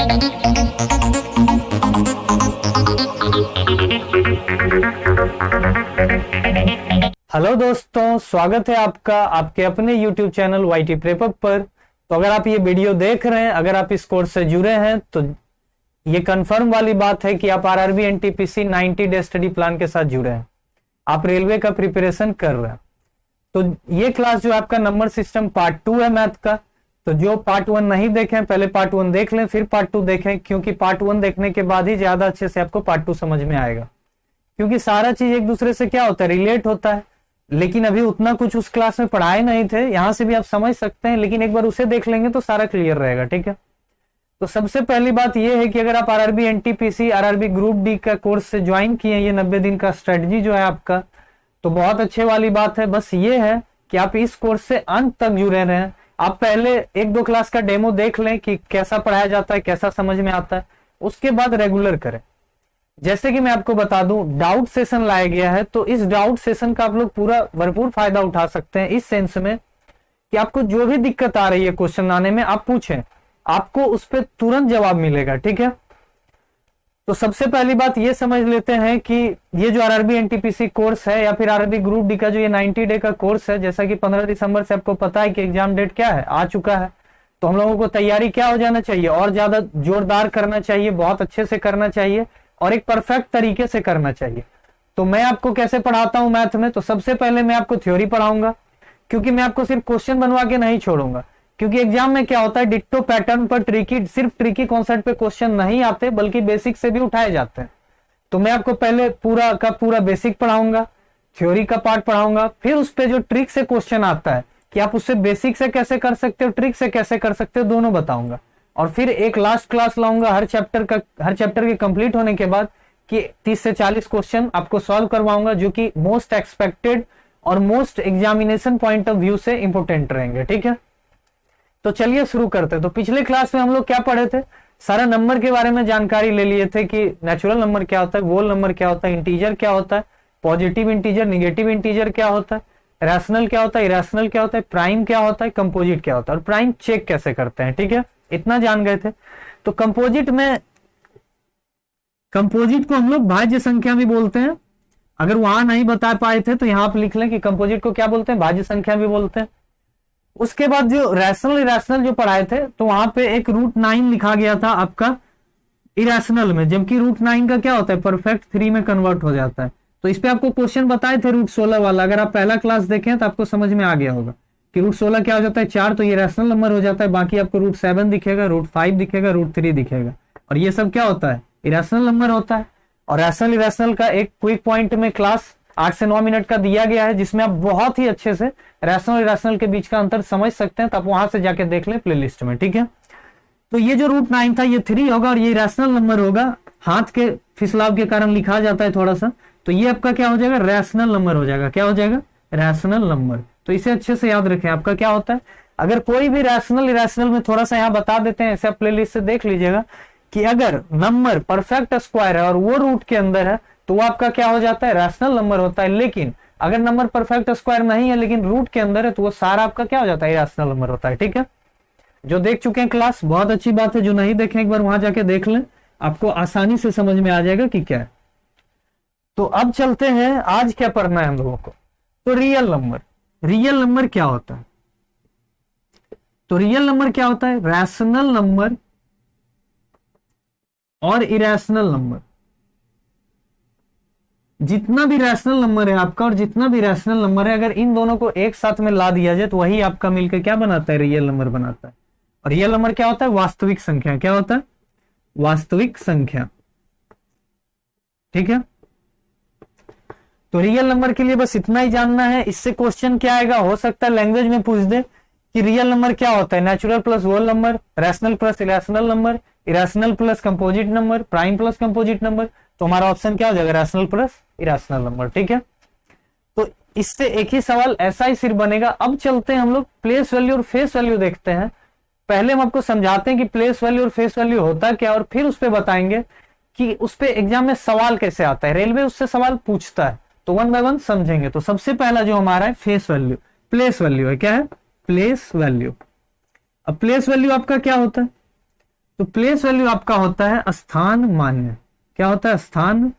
Hello दोस्तों, स्वागत है आपका आपके अपने YouTube चैनल YT प्रेपअप पर। तो अगर आप ये वीडियो देख रहे हैं, अगर आप इस कोर्स से जुड़े हैं, तो ये कंफर्म वाली बात है कि आप RRB NTPC 90 day study plan के साथ जुड़े हैं, आप रेलवे का प्रिपरेशन कर रहे हैं। तो ये क्लास जो आपका नंबर सिस्टम पार्ट 2 है मैथ का। तो जो पार्ट 1 नहीं देखें, पहले पार्ट 1 देख लें, फिर पार्ट 2 देखें, क्योंकि पार्ट 1 देखने के बाद ही ज्यादा अच्छे से आपको पार्ट 2 समझ में आएगा, क्योंकि सारा चीज एक दूसरे से क्या होता है, रिलेट होता है। लेकिन अभी उतना कुछ उस क्लास में पढ़ाए नहीं थे, यहां से भी आप समझ सकते हैं, लेकिन एक बार उसे देख लेंगे तो सारा क्लियर रहेगा। ठीक है, तो सबसे पहली बात यह है कि अगर आप RRB NTPC RRB group D का कोर्स से ज्वाइन किए, ये 90 दिन का स्ट्रेटजी जो है आपका, तो बहुत अच्छे वाली बात है। बस ये है कि आप इस कोर्स से अंत तक जुड़े रहें। आप पहले 1-2 क्लास का डेमो देख लें कि कैसा पढ़ाया जाता है, कैसा समझ में आता है, उसके बाद रेगुलर करें। जैसे कि मैं आपको बता दूं, डाउट सेशन लाया गया है, तो इस डाउट सेशन का आप लोग पूरा भरपूर फायदा उठा सकते हैं, इस सेंस में कि आपको जो भी दिक्कत आ रही है क्वेश्चन आने में, आप पूछें, आपको उस पर तुरंत जवाब मिलेगा। ठीक है, तो सबसे पहली बात ये समझ लेते हैं कि ये जो RRB NTPC कोर्स है या फिर RRB ग्रुप डी का जो ये 90 डे का कोर्स है, जैसा कि 15 दिसंबर से आपको पता है कि एग्जाम डेट क्या है, आ चुका है। तो हम लोगों को तैयारी क्या हो जाना चाहिए, और ज्यादा जोरदार करना चाहिए, बहुत अच्छे से करना चाहिए और एक परफेक्ट तरीके से करना चाहिए। तो मैं आपको कैसे पढ़ाता हूं मैथ में, तो सबसे पहले मैं आपको थ्योरी पढ़ाऊंगा, क्योंकि मैं आपको सिर्फ क्वेश्चन बनवा के नहीं छोड़ूंगा। क्योंकि एग्जाम में क्या होता है, डिट्टो पैटर्न पर सिर्फ ट्रिकी कॉन्सेप्ट पे क्वेश्चन नहीं आते, बल्कि बेसिक से भी उठाए जाते हैं। तो मैं आपको पहले पूरा का पूरा बेसिक पढ़ाऊंगा, थ्योरी का पार्ट पढ़ाऊंगा, फिर उस पे जो ट्रिक से क्वेश्चन आता है कि आप उससे बेसिक से कैसे कर सकते हो, ट्रिक से कैसे कर सकते हो, दोनों बताऊंगा। और फिर एक लास्ट क्लास लाऊंगा हर चैप्टर के कंप्लीट होने के बाद, कि 30 से 40 क्वेश्चन आपको सॉल्व करवाऊंगा, जो कि मोस्ट एक्सपेक्टेड और most examination point of view से इंपोर्टेंट रहेंगे। ठीक है, तो चलिए शुरू करते हैं। तो पिछले क्लास में हम लोग क्या पढ़े थे, सारा नंबर के बारे में जानकारी ले लिए थे कि नेचुरल नंबर क्या होता है, होल नंबर क्या होता है, इंटीजर क्या होता है, पॉजिटिव इंटीजर, निगेटिव इंटीजर क्या होता है, रैशनल क्या होता है, इरेशनल क्या होता है, प्राइम क्या होता है, कंपोजिट क्या होता है, और प्राइम चेक कैसे करते हैं। ठीक है, इतना जान गए थे। तो कंपोजिट को हम लोग भाज्य संख्या भी बोलते हैं। अगर वहां नहीं बता पाए थे तो यहां आप लिख लें कि कंपोजिट को क्या बोलते हैं, भाज्य संख्या भी बोलते हैं। उसके बाद जो रैशनल इरेशनल जो पढ़ाए थे, तो वहां पे एक √9 लिखा गया था आपका इरेशनल में, जबकि √9 का क्या होता है, परफेक्ट 3 में कन्वर्ट हो जाता है। तो इस पे आपको क्वेश्चन बताए थे √16 वाला, अगर आप पहला क्लास देखें तो आपको समझ में आ गया होगा कि √16 क्या हो जाता है, 4, तो ये रैशनल नंबर हो जाता है। बाकी आपको √7 दिखेगा, √5 दिखेगा, √3 दिखेगा, और ये सब क्या होता है, इरेशनल नंबर होता है। और रैशनल इरेशनल का एक क्विक पॉइंट में क्लास 8 से 9 मिनट का दिया गया है, जिसमें आप बहुत ही अच्छे से रैशनल इरेशनल के बीच का अंतर समझ सकते हैं। तो आप वहां से जाके देख लें प्लेलिस्ट में। ठीक है, तो ये जो √9 था, ये 3 होगा और ये रैशनल नंबर होगा। हाथ के फिसलाव के कारण लिखा जाता है थोड़ा सा, तो ये आपका क्या हो जाएगा, रैशनल नंबर हो जाएगा। क्या हो जाएगा, रैशनल नंबर। तो इसे अच्छे से याद रखें, आपका क्या होता है, अगर कोई भी रैशनल इरेशनल में थोड़ा सा यहाँ बता देते हैं, ऐसे आप प्लेलिस्ट से देख लीजिएगा कि अगर नंबर परफेक्ट स्क्वायर है और वो रूट के अंदर है, तो वो आपका क्या हो जाता है, रैशनल नंबर होता है। लेकिन अगर नंबर परफेक्ट स्क्वायर नहीं है लेकिन रूट के अंदर है, तो वो सारा आपका क्या हो जाता है, रैशनल नंबर होता है। ठीक है, जो देख चुके हैं क्लास, बहुत अच्छी बात है। जो नहीं देखें, एक बार वहां जाके देख लें, आपको आसानी से समझ में आ जाएगा कि क्या है। तो अब चलते हैं, आज क्या पढ़ना है हम लोगों को। तो रियल नंबर क्या होता है, तो रियल नंबर क्या होता है, रैशनल नंबर और इरेशनल नंबर। जितना भी रैशनल नंबर है आपका और जितना भी रैशनल नंबर है, अगर इन दोनों को एक साथ में ला दिया जाए, तो वही आपका मिलकर क्या बनाता है, रियल नंबर बनाता है। और रियल नंबर क्या होता है, वास्तविक संख्या। क्या होता है, वास्तविक संख्या। ठीक है, तो रियल नंबर के लिए बस इतना ही जानना है। इससे क्वेश्चन क्या आएगा, हो सकता है लैंग्वेज में पूछ दे कि रियल नंबर क्या होता है, natural plus whole number, rational plus irrational number, irrational plus composite number, prime plus composite number. तो हमारा ऑप्शन क्या हो जाएगा, रैशनल प्लस इरेशनल नंबर। ठीक है, तो इससे एक ही सवाल ऐसा ही सिर्फ बनेगा। अब चलते हैं हम लोग प्लेस वैल्यू और फेस वैल्यू देखते हैं। पहले हम आपको समझाते हैं कि प्लेस वैल्यू और फेस वैल्यू होता क्या, और फिर उस पर बताएंगे कि उस पर एग्जाम में सवाल कैसे आता है, रेलवे उससे सवाल पूछता है। तो 1 बाय 1 समझेंगे। तो सबसे पहला जो हमारा है फेस वैल्यू, प्लेस वैल्यू है। क्या है, प्लेस वैल्यू। अब प्लेस वैल्यू आपका क्या होता है, तो प्लेस वैल्यू आपका होता है स्थान मान्य। क्या होता है? स्थान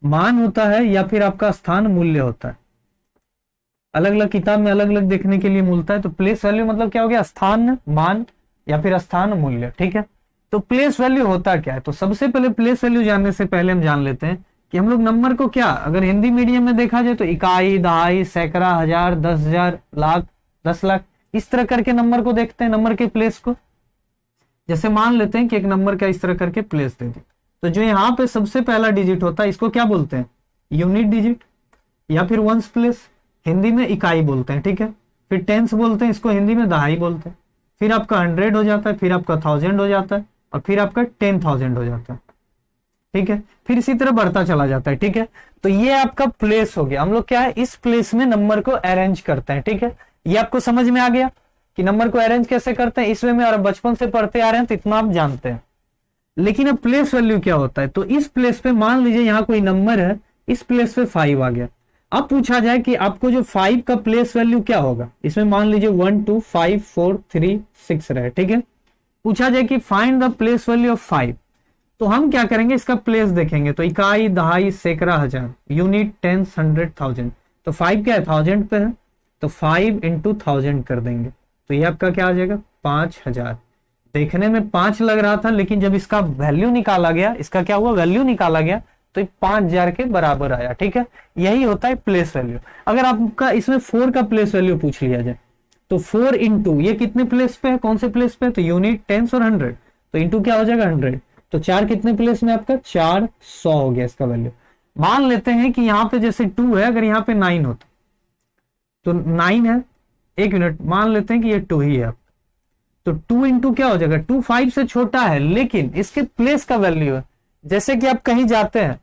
मान होता है या फिर आपका स्थान मूल्य होता है। अलग अलग किताब में अलग अलग देखने के लिए मिलता है। तो प्लेस वैल्यू मतलब क्या हो गया? स्थान मान या फिर स्थान मूल्य। ठीक है, तो प्लेस वैल्यू होता क्या है? तो सबसे पहले प्लेस वैल्यू जानने से पहले हम जान लेते हैं कि हम लोग नंबर को क्या, अगर हिंदी मीडियम में देखा जाए तो इकाई, दहाई, सैकड़ा, हजार, 10,000, लाख, 10 लाख, इस तरह करके नंबर को देखते हैं, नंबर के प्लेस को। जैसे मान लेते हैं कि एक नंबर का इस तरह करके प्लेस दे दी, तो जो यहाँ पे सबसे पहला डिजिट होता है इसको क्या बोलते हैं? यूनिट डिजिट या फिर वंस प्लेस, हिंदी में इकाई बोलते हैं। ठीक है, फिर टेंस बोलते हैं इसको, हिंदी में दहाई बोलते हैं। फिर आपका 100 हो जाता है, फिर आपका 1000 हो जाता है, और फिर आपका 10,000 हो जाता है। ठीक है, फिर इसी तरह बढ़ता चला जाता है। ठीक है, तो ये आपका प्लेस हो गया। हम लोग क्या है, इस प्लेस में नंबर को अरेंज करते हैं। ठीक है, ये आपको समझ में आ गया कि नंबर को अरेंज कैसे करते हैं इस वे में, और बचपन से पढ़ते आ रहे हैं तो इतना आप जानते हैं। लेकिन अब प्लेस वैल्यू क्या होता है? तो इस प्लेस पे मान लीजिए यहाँ कोई नंबर है, इस प्लेस पे 5 आ गया। अब पूछा जाए कि आपको जो 5 का प्लेस वैल्यू क्या होगा, इसमें मान लीजिए 1 2 5 4 3 6 रहे। ठीक है, पूछा जाए कि find the place value of 5, तो हम क्या करेंगे, इसका प्लेस देखेंगे। तो इकाई, दहाई, सैकड़ा, हजार, यूनिट, टेंस, 100, 1000। तो 5 क्या है? 1000 पे है, तो 5 × 1000 कर देंगे, तो ये आपका क्या आ जाएगा? 5000। देखने में 5 लग रहा था, लेकिन जब इसका वैल्यू निकाला गया, इसका क्या हुआ, वैल्यू निकाला गया, तो 5000 के बराबर आया। ठीक है, यही होता है प्लेस वैल्यू। अगर आपका इसमें 4 का प्लेस वैल्यू पूछ लिया जाए, तो 4 × ये कितने प्लेस पे है, कौन से प्लेस पे है? तो यूनिट, टेंस और 100, तो इंटू क्या हो जाएगा? 100। तो 4 कितने प्लेस में आपका? 400 हो गया इसका वैल्यू। मान लेते हैं कि यहाँ पे जैसे 2 है, अगर यहाँ पे 9 होता तो 9 है, 1 मिनट, मान लेते हैं कि ये 2 ही है, तो 2 × क्या हो जाएगा? 2 5 से छोटा है, लेकिन इसके प्लेस का वैल्यू है। जैसे कि आप कहीं जाते हैं,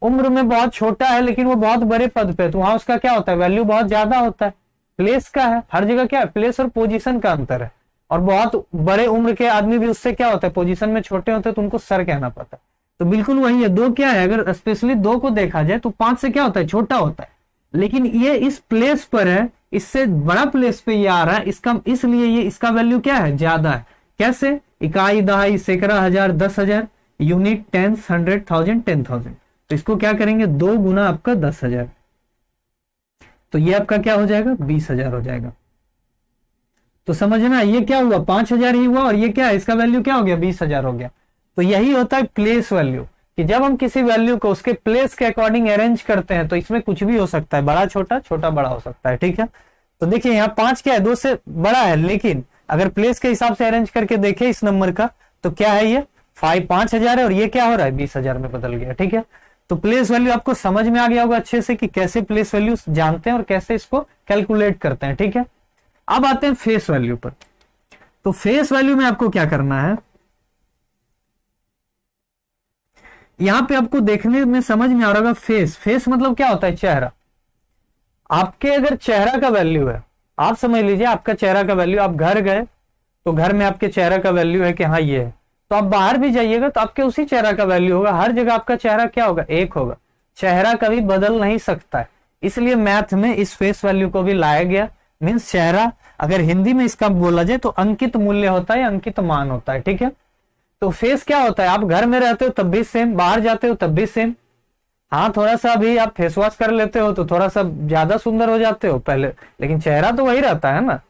उम्र में बहुत छोटा है लेकिन वो बहुत बड़े पद पे, तो वहां उसका क्या होता है? वैल्यू बहुत ज्यादा होता है। प्लेस का है, हर जगह क्या है? प्लेस और पोजीशन का अंतर है। और बहुत बड़े उम्र के आदमी भी उससे क्या होता है? पोजीशन में छोटे होते हैं, तो उनको सर कहना पड़ता है। तो बिल्कुल वही है। 2 क्या है, अगर स्पेशली 2 को देखा जाए तो 5 से क्या होता है? छोटा होता है, लेकिन ये इस प्लेस पर है, इससे बड़ा प्लेस पे ये आ रहा है, इसका इसलिए ये इसका वैल्यू क्या है? ज्यादा है। कैसे? इकाई, दहाई, सैकड़ा, हजार, 10,000, यूनिट, टेंस, 100, 1000, 10,000। तो इसको क्या करेंगे? 2 गुना आपका 10,000, तो ये आपका क्या हो जाएगा? 20,000 हो जाएगा। तो समझना, ये क्या हुआ? 5,000 ही हुआ, और ये क्या है? इसका वैल्यू क्या हो गया? 20,000 हो गया। तो यही होता है प्लेस वैल्यू, कि जब हम किसी वैल्यू को उसके प्लेस के अकॉर्डिंग अरेंज करते हैं, तो इसमें कुछ भी हो सकता है, बड़ा छोटा, छोटा बड़ा हो सकता है। ठीक है, तो देखिए यहाँ 5 क्या है? 2 से बड़ा है, लेकिन अगर प्लेस के हिसाब से अरेंज करके देखें इस नंबर का, तो क्या है? ये 5,000 है, और ये क्या हो रहा है? 20,000 में बदल गया। ठीक है, तो प्लेस वैल्यू आपको समझ में आ गया होगा अच्छे से कि कैसे प्लेस वैल्यू जानते हैं और कैसे इसको कैलकुलेट करते हैं। ठीक है, अब आते हैं फेस वैल्यू पर। तो फेस वैल्यू में आपको क्या करना है, यहां पे आपको देखने में समझ में आ रहा होगा, फेस मतलब क्या होता है? चेहरा। आपके अगर चेहरा का वैल्यू है, आप समझ लीजिए आपका चेहरा का वैल्यू, आप घर गए तो घर में आपके चेहरा का वैल्यू है कि हाँ ये है, तो आप बाहर भी जाइएगा तो आपके उसी चेहरा का वैल्यू होगा। हर जगह आपका चेहरा क्या होगा? एक होगा। चेहरा कभी बदल नहीं सकता है, इसलिए मैथ में इस फेस वैल्यू को भी लाया गया। मीन्स चेहरा, अगर हिंदी में इसका बोला जाए तो अंकित मूल्य होता है, अंकित मान होता है। ठीक है, तो फेस क्या होता है? आप घर में रहते हो तब भी सेम, बाहर जाते हो तब भी सेम। हाँ, थोड़ा सा अभी आप फेस वॉश कर लेते हो तो थोड़ा सा ज्यादा सुंदर हो जाते हो पहले, लेकिन चेहरा तो वही रहता है ना।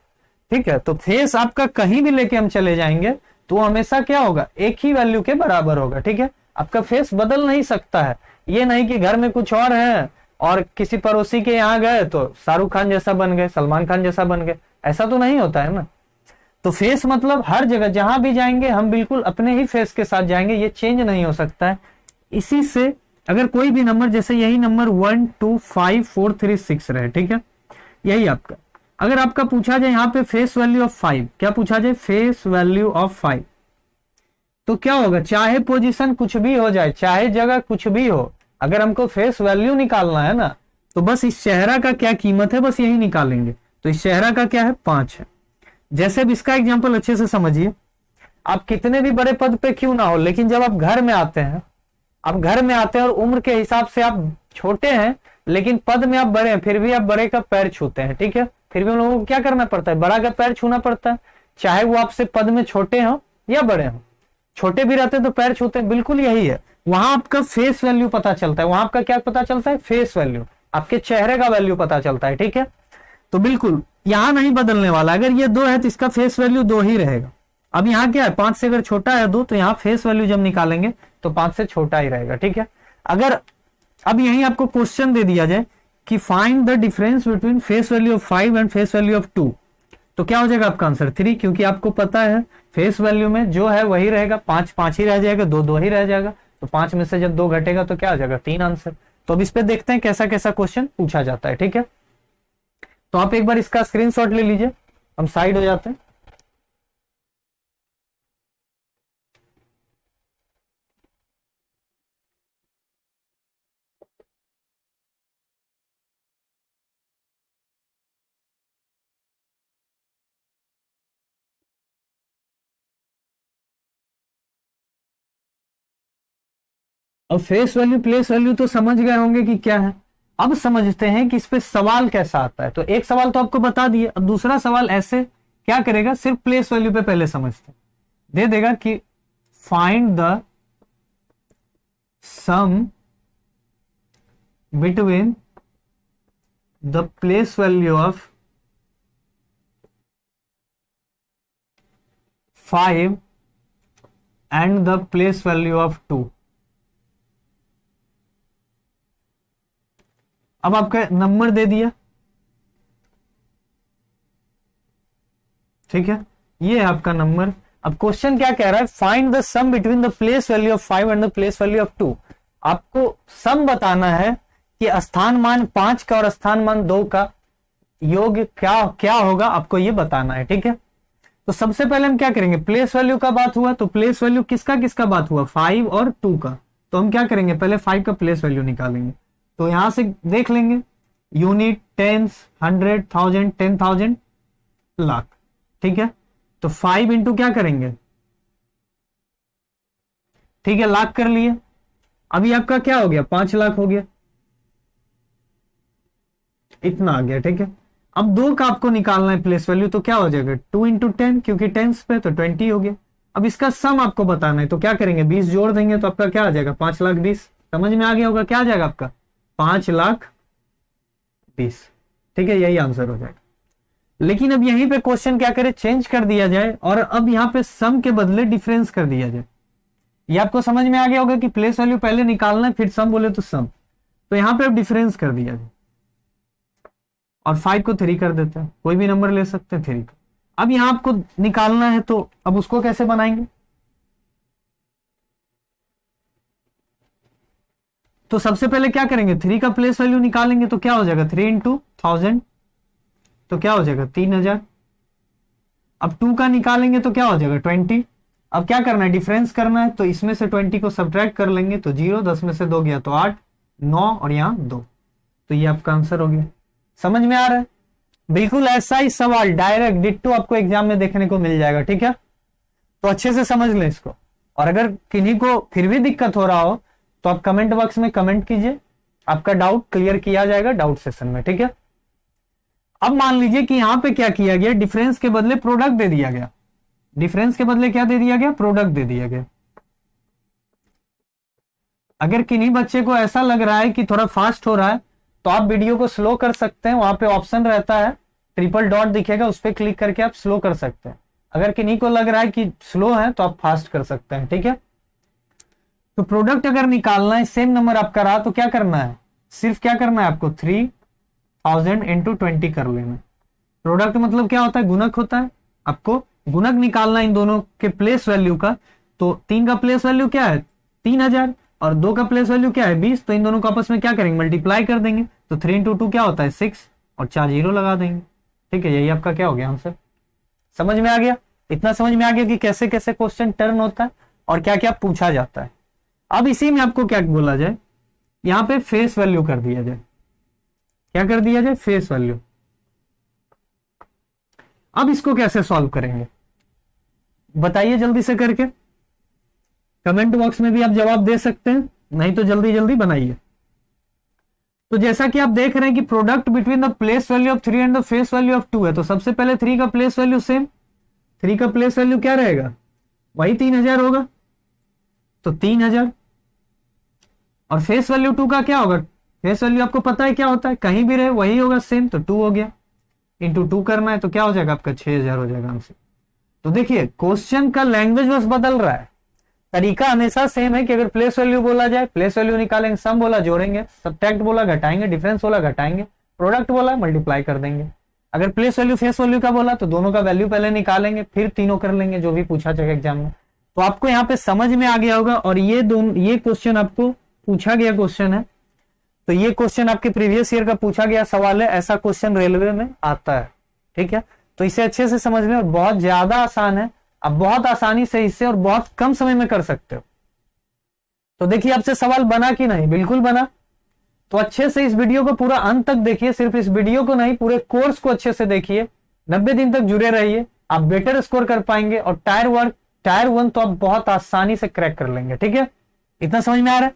ठीक है, तो फेस आपका कहीं भी लेके हम चले जाएंगे तो हमेशा क्या होगा? एक ही वैल्यू के बराबर होगा। ठीक है, आपका फेस बदल नहीं सकता है। ये नहीं कि घर में कुछ और है और किसी पड़ोसी के यहाँ गए तो शाहरुख खान जैसा बन गए, सलमान खान जैसा बन गए, ऐसा तो नहीं होता है ना। तो फेस मतलब हर जगह जहां भी जाएंगे हम बिल्कुल अपने ही फेस के साथ जाएंगे, ये चेंज नहीं हो सकता है। इसी से अगर कोई भी नंबर, जैसे यही नंबर 1 2 5 4 3 6 रहे, ठीक है, यही आपका, अगर आपका पूछा जाए यहाँ पे फेस वैल्यू ऑफ 5, क्या पूछा जाए? फेस वैल्यू ऑफ 5, तो क्या होगा? चाहे पोजीशन कुछ भी हो जाए, चाहे जगह कुछ भी हो, अगर हमको फेस वैल्यू निकालना है ना, तो बस इस चेहरा का क्या कीमत है, बस यही निकालेंगे। तो इस चेहरा का क्या है? 5 है। जैसे अब इसका एग्जांपल अच्छे से समझिए, आप कितने भी बड़े पद पे क्यों ना हो, लेकिन जब आप घर में आते हैं, आप घर में आते हैं और उम्र के हिसाब से आप छोटे हैं लेकिन पद में आप बड़े हैं, फिर भी आप बड़े का पैर छूते हैं। ठीक है, फिर भी उन लोगों को क्या करना पड़ता है? बड़ा का पैर छूना पड़ता है, चाहे वो आपसे पद में छोटे हो या बड़े हो। छोटे भी रहते तो पैर छूते हैं, बिल्कुल यही है। वहां आपका फेस वैल्यू पता चलता है, वहां आपका क्या पता चलता है, फेस वैल्यू, आपके चेहरे का वैल्यू पता चलता है, ठीक है। तो बिल्कुल यहां नहीं बदलने वाला, अगर ये 2 है तो इसका फेस वैल्यू 2 ही रहेगा। अब यहाँ क्या है, 5 से अगर छोटा है 2 तो यहाँ फेस वैल्यू जब निकालेंगे तो 5 से छोटा ही रहेगा, ठीक है। अगर अब यही आपको क्वेश्चन दे दिया जाए कि find the difference between face value of 5 and face value of 2, तो क्या हो जाएगा आपका आंसर 3, क्योंकि आपको पता है फेस वैल्यू में जो है वही रहेगा, 5 5 ही रह जाएगा, 2 2 ही रह जाएगा, तो 5 में से जब 2 घटेगा तो क्या हो जाएगा 3 आंसर। तो अब इस पे देखते हैं कैसा कैसा क्वेश्चन पूछा जाता है, ठीक है। तो आप एक बार इसका स्क्रीनशॉट ले लीजिए, हम साइड हो जाते हैं। अब फेस वैल्यू प्लेस वैल्यू तो समझ गए होंगे कि क्या है। अब समझते हैं कि इस पे सवाल कैसा आता है। तो एक सवाल तो आपको बता दिए, अब दूसरा सवाल ऐसे क्या करेगा, सिर्फ प्लेस वैल्यू पे पहले समझते, दे देगा कि find the sum between the place value of 5 and the place value of 2। अब आपका नंबर दे दिया, ठीक है, ये है आपका नंबर। अब क्वेश्चन क्या कह रहा है, find the sum between the place value of 5 and the place value of 2। आपको सम बताना है कि स्थान मान 5 का और स्थान मान 2 का योग क्या क्या होगा, आपको ये बताना है, ठीक है। तो सबसे पहले हम क्या करेंगे, प्लेस वैल्यू का बात हुआ तो प्लेस वैल्यू किसका किसका बात हुआ, 5 और 2 का। तो हम क्या करेंगे, पहले 5 का प्लेस वैल्यू निकालेंगे। तो यहां से देख लेंगे यूनिट, टेंस, 100, 1000, 10,000, लाख, ठीक है। तो 5 इंटू क्या करेंगे, ठीक है, लाख कर लिए। अभी आपका क्या हो गया, 5 लाख हो गया, इतना आ गया, ठीक है। अब 2 का आपको निकालना है प्लेस वैल्यू, तो क्या हो जाएगा 2 इंटू 10, क्योंकि टेंस पे तो 20 हो गया। अब इसका सम आपको बताना है, तो क्या करेंगे 20 जोड़ देंगे तो आपका क्या आ जाएगा 5 लाख 20। समझ में आ गया होगा, क्या आ जाएगा आपका 5 लाख 20, ठीक है, यही आंसर हो जाएगा। लेकिन अब यहीं पे क्वेश्चन क्या करे, चेंज कर दिया जाए और अब यहां पे सम के बदले डिफरेंस कर दिया जाए। ये आपको समझ में आ गया होगा कि प्लेस वैल्यू पहले निकालना है फिर सम बोले तो सम, तो यहां पे अब डिफरेंस कर दिया जाए और 5 को 3 कर देते हैं, कोई भी नंबर ले सकते हैं 3 का। अब यहां आपको निकालना है तो अब उसको कैसे बनाएंगे, तो सबसे पहले क्या करेंगे 3 का प्लेस वैल्यू निकालेंगे, तो क्या हो जाएगा 3 इंटू 1000, तो क्या हो जाएगा 3000। अब 2 का निकालेंगे तो क्या हो जाएगा 20। अब क्या करना है, डिफरेंस करना है, तो इसमें से 20 को सब्ट्रैक्ट कर लेंगे तो 0, 10 में से 2 गया तो 8, 9 और यहां 2, तो ये आपका आंसर हो गया। समझ में आ रहा है, बिल्कुल ऐसा ही सवाल डायरेक्ट डिट्टो आपको एग्जाम में देखने को मिल जाएगा, ठीक है। तो अच्छे से समझ लें इसको, और अगर किन्हीं को फिर भी दिक्कत हो रहा हो तो आप कमेंट बॉक्स में कमेंट कीजिए, आपका डाउट क्लियर किया जाएगा डाउट सेशन में, ठीक है। अब मान लीजिए कि यहां पे क्या किया गया, डिफरेंस के बदले प्रोडक्ट दे दिया गया। डिफरेंस के बदले क्या दे दिया गया, प्रोडक्ट दे दिया गया। अगर किन्हीं बच्चे को ऐसा लग रहा है कि थोड़ा फास्ट हो रहा है तो आप वीडियो को स्लो कर सकते हैं, वहां पे ऑप्शन रहता है ट्रिपल डॉट दिखेगा, उस पर क्लिक करके आप स्लो कर सकते हैं। अगर किन्हीं को लग रहा है कि स्लो है तो आप फास्ट कर सकते हैं, ठीक है। तो प्रोडक्ट अगर निकालना है, सेम नंबर आपका रहा तो क्या करना है, सिर्फ क्या करना है आपको 3000 इंटू 20 कर लेना। प्रोडक्ट मतलब क्या होता है, गुणक होता है, आपको गुणक निकालना है इन दोनों के प्लेस वैल्यू का। तो 3 का प्लेस वैल्यू क्या है 3000 और 2 का प्लेस वैल्यू क्या है 20, तो इन दोनों को आपस में क्या करेंगे मल्टीप्लाई कर देंगे। तो 3 इंटू 2 क्या होता है 6 और 4 जीरो लगा देंगे, ठीक है। यही आपका क्या हो गया आंसर। समझ में आ गया, इतना समझ में आ गया कि कैसे कैसे क्वेश्चन टर्न होता है और क्या क्या पूछा जाता है। अब इसी में आपको क्या बोला जाए, यहां पे फेस वैल्यू कर दिया जाए। क्या कर दिया जाए, फेस वैल्यू। अब इसको कैसे सॉल्व करेंगे बताइए जल्दी से करके, कमेंट बॉक्स में भी आप जवाब दे सकते हैं, नहीं तो जल्दी जल्दी बनाइए। तो जैसा कि आप देख रहे हैं कि product between the place value of 3 and the face value of 2 है, तो सबसे पहले 3 का प्लेस वैल्यू सेम, 3 का प्लेस वैल्यू क्या रहेगा वही 3000 होगा, तो 3000। और फेस वैल्यू 2 का क्या होगा, फेस वैल्यू आपको पता है क्या होता है, कहीं भी रहे वही होगा सेम, तो 2 हो गया, इंटू 2 करना है तो क्या हो जाएगा आपका 6000 हो जाएगा आंसर। तो देखिए क्वेश्चन का लैंग्वेज बस बदल रहा है, तरीका हमेशा सेम है कि अगर प्लेस वैल्यू बोला जाए प्लेस वैल्यू निकालेंगे, सम बोला जोड़ेंगे, सब्ट्रैक्ट बोला घटाएंगे, डिफरेंस बोला घटाएंगे, प्रोडक्ट बोला मल्टीप्लाई कर देंगे। अगर प्लेस वैल्यू फेस वैल्यू का बोला तो दोनों का वैल्यू पहले निकालेंगे फिर तीनों कर लेंगे जो भी पूछा जाएगा एग्जाम में। तो आपको यहाँ पे समझ में आ गया होगा। और ये क्वेश्चन आपको पूछा गया क्वेश्चन है, तो ये क्वेश्चन आपके प्रीवियस ईयर का पूछा गया सवाल है, ऐसा क्वेश्चन रेलवे में आता है, ठीक है। तो इसे अच्छे से समझ में, और बहुत ज्यादा आसान है, आप बहुत आसानी से इसे और बहुत कम समय में कर सकते हो। तो देखिए आपसे सवाल बना कि नहीं, बिल्कुल बना। तो अच्छे से इस वीडियो को पूरा अंत तक देखिए, सिर्फ इस वीडियो को नहीं पूरे कोर्स को अच्छे से देखिए, 90 दिन तक जुड़े रहिए, आप बेटर स्कोर कर पाएंगे। और टायर 1 तो आप बहुत आसानी से क्रैक कर लेंगे, ठीक है, इतना समझ में आ रहा है।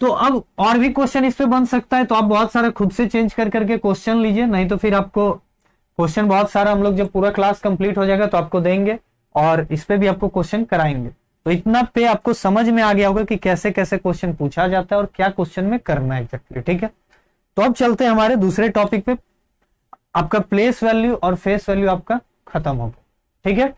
तो अब और भी क्वेश्चन इस पे बन सकता है, तो आप बहुत सारा खुद से चेंज कर करके क्वेश्चन लीजिए, नहीं तो फिर आपको क्वेश्चन बहुत सारा हम लोग जब पूरा क्लास कंप्लीट हो जाएगा तो आपको देंगे और इस पे भी आपको क्वेश्चन कराएंगे। तो इतना पे आपको समझ में आ गया होगा कि कैसे कैसे क्वेश्चन पूछा जाता है और क्या क्वेश्चन में करना है एग्जैक्टली, ठीक है। तो अब चलते हैं हमारे दूसरे टॉपिक पे, आपका प्लेस वैल्यू और फेस वैल्यू आपका खत्म हो गया, ठीक है।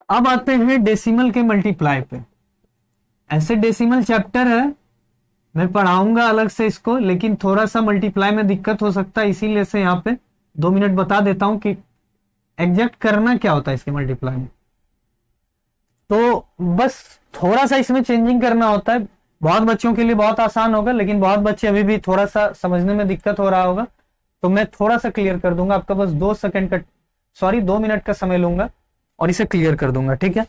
अब आते हैं डेसिमल के मल्टीप्लाई पे। ऐसे डेसिमल चैप्टर है, मैं पढ़ाऊंगा अलग से इसको, लेकिन थोड़ा सा मल्टीप्लाई में दिक्कत हो सकता है, इसीलिए से यहाँ पे 2 मिनट बता देता हूं कि एग्जैक्ट करना क्या होता है इसके मल्टीप्लाई में। तो बस थोड़ा सा इसमें चेंजिंग करना होता है, बहुत बच्चों के लिए बहुत आसान होगा, लेकिन बहुत बच्चे अभी भी थोड़ा सा समझने में दिक्कत हो रहा होगा, तो मैं थोड़ा सा क्लियर कर दूंगा आपका, बस 2 मिनट का समय लूंगा और इसे क्लियर कर दूंगा, ठीक है।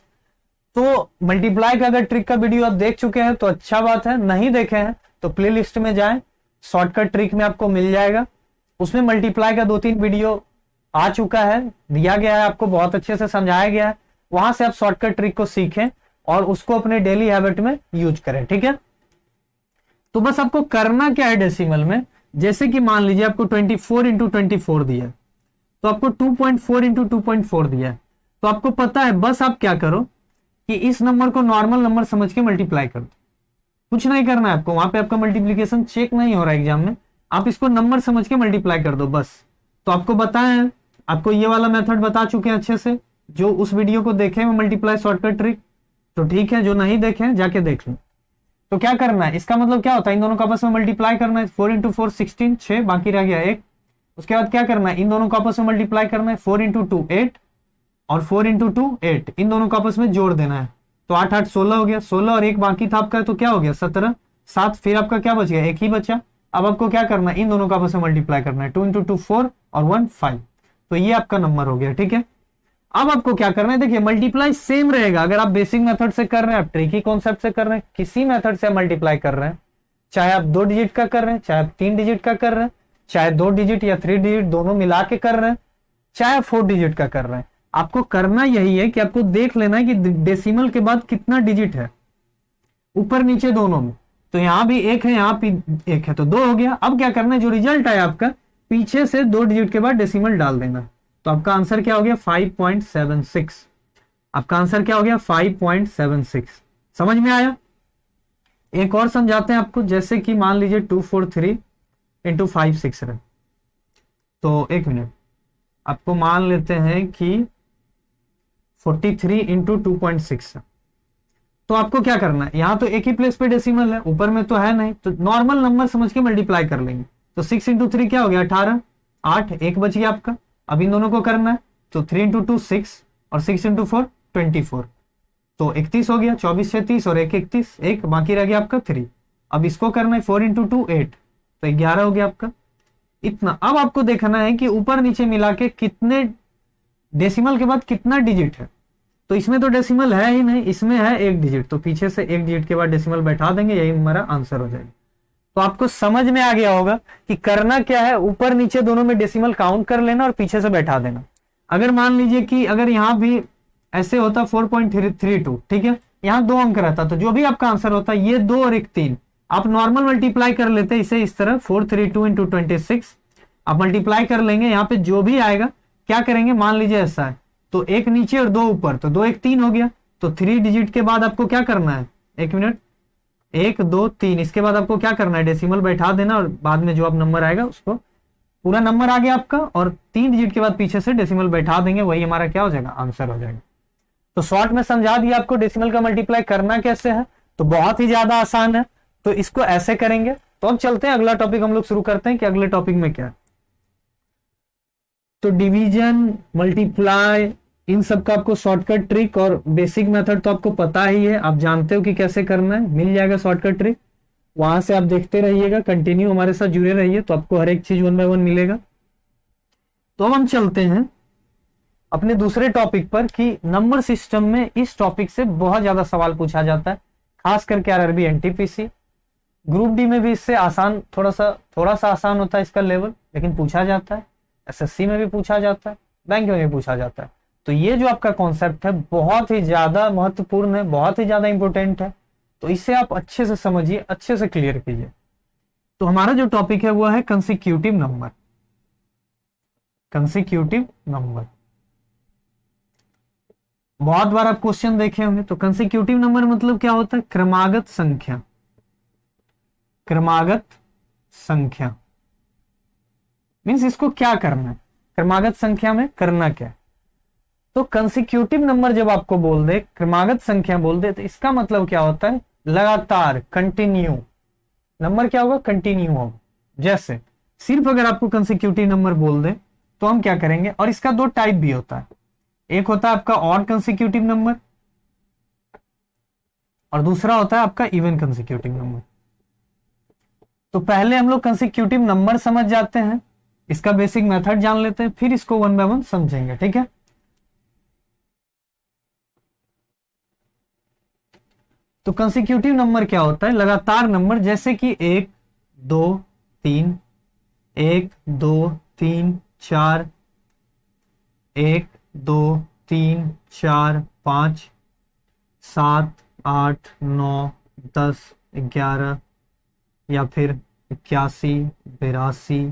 तो मल्टीप्लाई का अगर ट्रिक का वीडियो आप देख चुके हैं तो अच्छा बात है, नहीं देखे हैं तो प्लेलिस्ट में जाएं, शॉर्टकट ट्रिक में आपको मिल जाएगा, उसमें मल्टीप्लाई का 2-3 वीडियो आ चुका है, दिया गया है आपको, बहुत अच्छे से समझाया गया है, वहां से आप शॉर्टकट ट्रिक को सीखें और उसको अपने डेली हैबिट में यूज करें, ठीक है। तो बस आपको करना क्या है डेसिमल में, जैसे कि मान लीजिए आपको 24 इंटू 24 दिया है, तो आपको 2.4 इंटू 2.4 दिया है, तो आपको पता है बस आप क्या करो कि इस नंबर को नॉर्मल नंबर समझ के मल्टीप्लाई कर दो, कुछ नहीं करना है आपको, वहां पे आपका मल्टीप्लीकेशन चेक नहीं हो रहा है एग्जाम में, आप इसको नंबर समझ के मल्टीप्लाई कर दो बस। तो आपको बताएं, आपको ये वाला मेथड बता चुके हैं अच्छे से, जो उस वीडियो को देखे में मल्टीप्लाई शॉर्टकट ट्रिक, तो ठीक है, जो नहीं देखे जाके देख लो। तो क्या करना है, इसका मतलब क्या होता है, इन दोनों को आपस में मल्टीप्लाई करना है, 4 इंटू 4 16, 6 बाकी रह गया 1। उसके बाद क्या करना है, इन दोनों को आपस में मल्टीप्लाई करना है, 4 इंटू 2 8 और 4 इंटू 2 8, इन दोनों को आपस में जोड़ देना है, तो 8 8 16 हो गया, 16 और 1 बाकी था आपका, तो क्या हो गया 17, 7 फिर आपका क्या बच गया, 1 ही बचा। अब आपको क्या करना है, इन दोनों को आपस में मल्टीप्लाई करना है, 2 इंटू 2 4 और 1 5, तो ये आपका नंबर हो गया, ठीक है। अब आपको क्या करना है, देखिए मल्टीप्लाई सेम रहेगा, अगर आप बेसिक मेथड से कर रहे हैं, आप ट्रिकी कॉन्सेप्ट से कर रहे हैं, किसी मेथड से मल्टीप्लाई कर रहे हैं, चाहे आप 2 डिजिट का कर रहे हैं, चाहे आप 3 डिजिट का कर रहे हैं, चाहे 2 डिजिट या 3 डिजिट दोनों मिला के कर रहे हैं, चाहे 4 डिजिट का कर रहे हैं, आपको करना यही है कि आपको देख लेना है कि डेसिमल के बाद कितना डिजिट है ऊपर नीचे दोनों में। तो यहां भी 1 है, यहां भी 1 है, तो 2 हो गया। अब क्या करना है, जो रिजल्ट आया आपका पीछे से 2 डिजिट के बाद डेसिमल डाल देना, तो आपका आंसर क्या हो गया 5.76। आपका आंसर क्या हो गया 5.76। समझ में आया। एक और समझाते हैं आपको, जैसे कि मान लीजिए 243 इंटू 5 6 है, तो 1 मिनट, आपको मान लेते हैं कि 43 इंटू 2.6 है, तो आपको क्या करना है, यहां तो एक ही प्लेस पे डेसिमल है, ऊपर में तो है नहीं, तो नॉर्मल नंबर समझ के मल्टीप्लाई कर लेंगे। तो 6 इंटू 3 क्या हो गया 18, 8 1 बच गया आपका। अब इन दोनों को करना है, तो 3 इंटू 2 6 और 6 इंटू 4 24, तो 31 हो गया, 24 6 30 और 1 31, 1 बाकी रह गया आपका 3। अब इसको करना है 4 इंटू 2 8, तो 11 हो गया आपका इतना। अब आपको देखना है कि ऊपर नीचे मिला के कितने डेसिमल के बाद कितना डिजिट है, तो इसमें तो डेसिमल है ही नहीं, इसमें है 1 डिजिट, तो पीछे से 1 डिजिट के बाद डेसिमल बैठा देंगे, यही हमारा आंसर हो जाएगा। तो आपको समझ में आ गया होगा कि करना क्या है, ऊपर नीचे दोनों में डेसिमल काउंट कर लेना और पीछे से बैठा देना। अगर मान लीजिए कि अगर यहां भी ऐसे होता 4.32, ठीक है। यहाँ 2 अंक रहता, तो जो भी आपका आंसर होता है ये 2 और एक 3, आप नॉर्मल मल्टीप्लाई कर लेते इसे इस तरह 432 इंटू 26, आप मल्टीप्लाई कर लेंगे। यहाँ पे जो भी आएगा क्या करेंगे, मान लीजिए ऐसा है तो एक नीचे और 2 ऊपर, तो 2 एक 3 हो गया। तो 3 डिजिट के बाद आपको क्या करना है, 1 मिनट, 1 2 3, इसके बाद आपको क्या करना है, डेसिमल बैठा देना और बाद में जो अब नंबर आएगा उसको, पूरा नंबर आ गया आपका, और 3 डिजिट के बाद पीछे से डेसिमल बैठा देंगे, वही हमारा क्या हो जाएगा, आंसर हो जाएगा। तो शॉर्ट में समझा दिया आपको डेसिमल का मल्टीप्लाई करना कैसे है, तो बहुत ही ज्यादा आसान है। तो इसको ऐसे करेंगे। तो अब चलते हैं अगला टॉपिक हम लोग शुरू करते हैं कि अगले टॉपिक में क्या है। तो डिवीजन, मल्टीप्लाई, इन सब का आपको शॉर्टकट ट्रिक और बेसिक मेथड तो आपको पता ही है, आप जानते हो कि कैसे करना है, मिल जाएगा शॉर्टकट ट्रिक, वहां से आप देखते रहिएगा, कंटिन्यू हमारे साथ जुड़े रहिए, तो आपको हर एक चीज 1 बाय 1 मिलेगा। तो अब हम चलते हैं अपने दूसरे टॉपिक पर कि नंबर सिस्टम में इस टॉपिक से बहुत ज्यादा सवाल पूछा जाता है, खास करके आरआरबी एनटीपीसी, ग्रुप डी में भी इससे आसान, थोड़ा सा आसान होता है इसका लेवल, लेकिन पूछा जाता है, एसएससी में भी पूछा जाता है, बैंक में भी पूछा जाता है। तो ये जो आपका कॉन्सेप्ट है बहुत ही ज्यादा महत्वपूर्ण है, बहुत ही ज्यादा इंपॉर्टेंट है, तो इसे आप अच्छे से समझिए, अच्छे से क्लियर कीजिए। तो हमारा जो टॉपिक है वो है कंसेक्यूटिव नंबर। कंसेक्यूटिव नंबर बहुत बार आप क्वेश्चन देखे होंगे। तो कंसेक्यूटिव नंबर मतलब क्या होता है, क्रमागत संख्या, क्रमागत संख्या मीन्स इसको क्या करना है, क्रमागत संख्या में करना क्या है। तो कंसेक्यूटिव नंबर जब आपको बोल दे, क्रमागत संख्या बोल दे, तो इसका मतलब क्या होता है, लगातार, कंटिन्यू नंबर क्या होगा, कंटिन्यू होगा। जैसे सिर्फ अगर आपको कंसेक्यूटिव नंबर बोल दे तो हम क्या करेंगे, और इसका 2 टाइप भी होता है, एक होता है आपका ऑड कंसेक्यूटिव नंबर और दूसरा होता है आपका इवन कंसेक्यूटिव नंबर। तो पहले हम लोग कंसेक्यूटिव नंबर समझ जाते हैं, इसका बेसिक मेथड जान लेते हैं, फिर इसको 1 बाय 1 समझेंगे, ठीक है। तो कंसेक्यूटिव नंबर क्या होता है, लगातार नंबर, जैसे कि 1 2 3, 1 2 3 4, 1 2 3 4 5 7 8 9 10 11 या फिर 81 82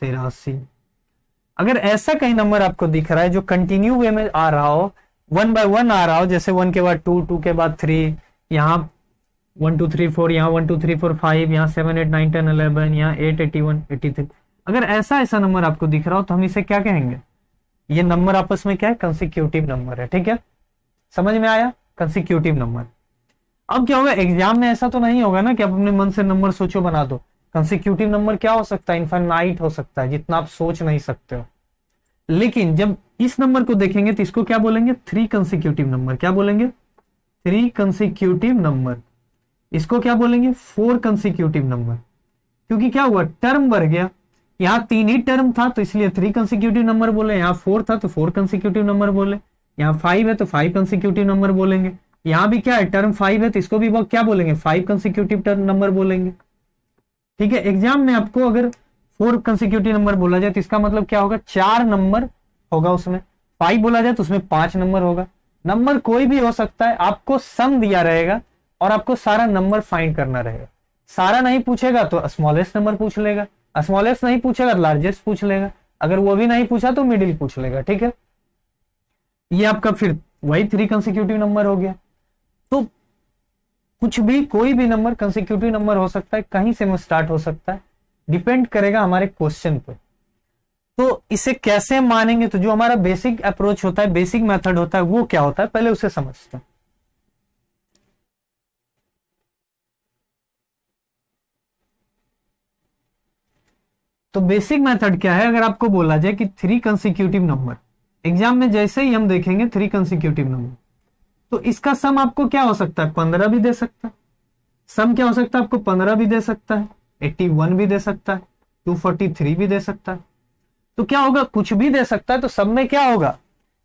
83। अगर ऐसा कहीं नंबर आपको दिख रहा है जो कंटिन्यू वे में आ रहा हो, 1 बाय 1 आ रहा हो, जैसे 1 के बाद 2, 2 के बाद 3, यहाँ 1 2 3 4, यहाँ 1 2 3 4 5, यहाँ 7 8 9 10 11, यहाँ 8 81 83, अगर ऐसा नंबर आपको दिख रहा हो तो हम इसे क्या कहेंगे, ये नंबर आपस में क्या है, कंसेक्यूटिव नंबर है, ठीक है। समझ में आया, कंसेक्यूटिव नंबर। अब क्या होगा, एग्जाम में ऐसा तो नहीं होगा ना कि आप अपने मन से नंबर सोचो बना दो। कंसेक्यूटिव नंबर क्या हो सकता है, इनफाइनाइट हो सकता है, जितना आप सोच नहीं सकते हो। लेकिन जब इस नंबर को देखेंगे तो इसको क्या बोलेंगे, 3 कंसेक्यूटिव नंबर। क्या बोलेंगे, 3 कंसेक्यूटिव नंबर। इसको क्या बोलेंगे, 4 कंसेक्यूटिव नंबर। क्योंकि क्या हुआ, टर्म बढ़ गया, यहाँ 3 ही टर्म था तो इसलिए 3 कंसेक्यूटिव नंबर बोले, यहाँ 4 था तो 4 कंसेक्यूटिव नंबर बोले, यहाँ 5 है तो 5 कंसेक्यूटिव नंबर बोलेंगे, यहाँ भी क्या है, टर्म 5 है तो इसको भी क्या बोलेंगे, 5 कंसेक्यूटिव टर्म नंबर बोलेंगे, ठीक है। एग्जाम में आपको अगर 4 कंसेक्यूटिव नंबर बोला जाए तो इसका मतलब क्या होगा, 4 नंबर होगा उसमें, 5 बोला जाए तो उसमें 5 नंबर होगा। नंबर कोई भी हो सकता है, आपको सम दिया रहेगा और आपको सारा नंबर फाइंड करना रहेगा। सारा नहीं पूछेगा तो स्मॉलेस्ट नंबर पूछ लेगा, स्मॉलेस्ट नहीं पूछेगा लार्जेस्ट पूछ लेगा, अगर वो भी नहीं पूछा तो मिडिल पूछ लेगा, ठीक है। ये आपका फिर वही 3 कंसेक्यूटिव नंबर हो गया। तो कुछ भी, कोई भी नंबर कंसेक्यूटिव नंबर हो सकता है, कहीं से स्टार्ट हो सकता है, डिपेंड करेगा हमारे क्वेश्चन पे। तो इसे कैसे मानेंगे, तो जो हमारा बेसिक अप्रोच होता है, बेसिक मेथड होता है, वो क्या होता है, पहले उसे समझते हैं। तो बेसिक मेथड क्या है, अगर आपको बोला जाए कि 3 कंसेक्यूटिव नंबर, एग्जाम में जैसे ही हम देखेंगे 3 कंसेक्यूटिव नंबर, तो इसका सम आपको क्या हो सकता है, 15 भी दे सकता है। सम क्या हो सकता है आपको, 15 भी दे सकता है, 81 भी दे सकता है, 243 भी दे सकता है। तो क्या होगा, कुछ भी दे सकता है। तो सब में क्या होगा,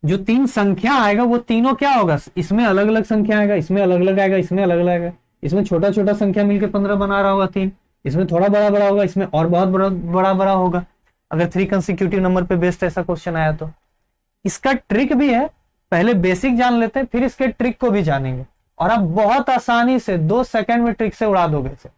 जो 3 संख्या आएगा वो तीनों क्या होगा, इसमें अलग अलग संख्या आएगा, इसमें अलग अलग आएगा, इसमें अलग अलग आएगा, इसमें छोटा छोटा संख्या मिलकर 15 बना रहा होगा 3, इसमें थोड़ा बड़ा बड़ा होगा, इसमें और बहुत बड़ा बड़ा होगा। अगर 3 कंसेक्यूटिव नंबर पे बेस्ड ऐसा क्वेश्चन आया तो इसका ट्रिक भी है, पहले बेसिक जान लेते हैं, फिर इसके ट्रिक को भी जानेंगे और आप बहुत आसानी से 2 सेकंड में ट्रिक से उड़ा दोगे इसे।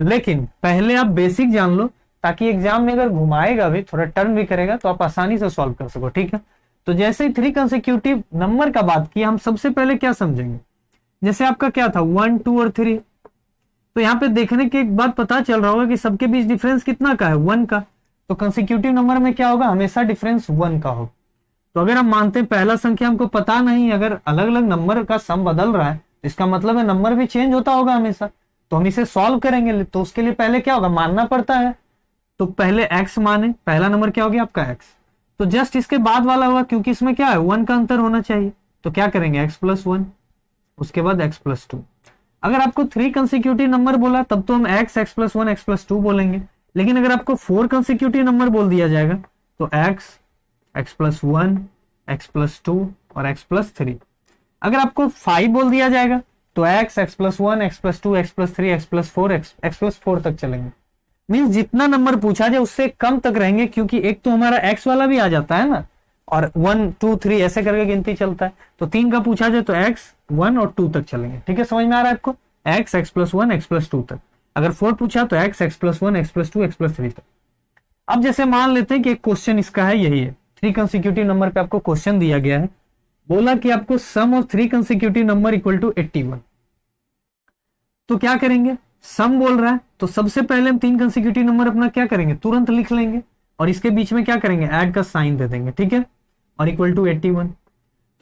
लेकिन पहले आप बेसिक जान लो, ताकि एग्जाम में अगर घुमाएगा भी, थोड़ा टर्न भी करेगा, तो आप आसानी से सॉल्व कर सको। ठीक है, तो जैसे ही 3 कंसेक्यूटिव नंबर का बात की, हम सबसे पहले क्या समझेंगे, जैसे आपका क्या था 1 2 और 3, तो यहाँ पे देखने के एक बात पता चल रहा होगा कि सबके बीच डिफरेंस कितना का है, 1 का। तो कंसेक्यूटिव नंबर में क्या होगा, हमेशा डिफरेंस 1 का होगा। तो अगर हम मानते हैं पहला संख्या हमको पता नहीं, अगर अलग अलग नंबर का सम बदल रहा है, इसका मतलब है नंबर भी चेंज होता होगा हमेशा। तो हम इसे सॉल्व करेंगे, तो उसके लिए पहले क्या होगा, मानना पड़ता है। तो पहले x माने, पहला नंबर क्या हो गया आपका x, तो जस्ट इसके बाद वाला होगा, क्योंकि इसमें क्या है 1 का अंतर होना चाहिए। तो क्या करेंगे x + 1, उसके बाद x + 2। अगर आपको 3 कंसेक्यूटिव नंबर बोला तब तो हम x + 1 x + 2 बोलेंगे। लेकिन अगर आपको 4 कंसेक्यूटिव नंबर बोल दिया जाएगा तो x + 1 x + 2 और x + 3। अगर आपको 5 बोल दिया जाएगा तो x + 1 x + 2 x + 3 x + 4 x + 4 तक चलेंगे। मीन्स जितना नंबर पूछा जाए उससे कम तक रहेंगे, क्योंकि एक तो हमारा x वाला भी आ जाता है ना, और 1 2 3 ऐसे करके गिनती चलता है। तो 3 का पूछा जाए तो x 1 और 2 तक चलेंगे। ठीक है, समझ में आ रहा है आपको, x + 1 x + 2 तक। अगर 4 पूछा तो x + 1 x + 2 x + 3 तक। अब जैसे मान लेते हैं कि एक क्वेश्चन इसका है, यही है 3 कंसेक्यूटिव नंबर पे आपको क्वेश्चन दिया गया है, बोला कि आपको sum of 3 consecutive number equal to 81। तो क्या करेंगे, सम बोल रहा है तो सबसे पहले हम 3 कंसेक्यूटिव नंबर अपना क्या करेंगे, तुरंत लिख लेंगे और इसके बीच में क्या करेंगे, ऐड का साइन दे देंगे। ठीक है, और इक्वल टू 81।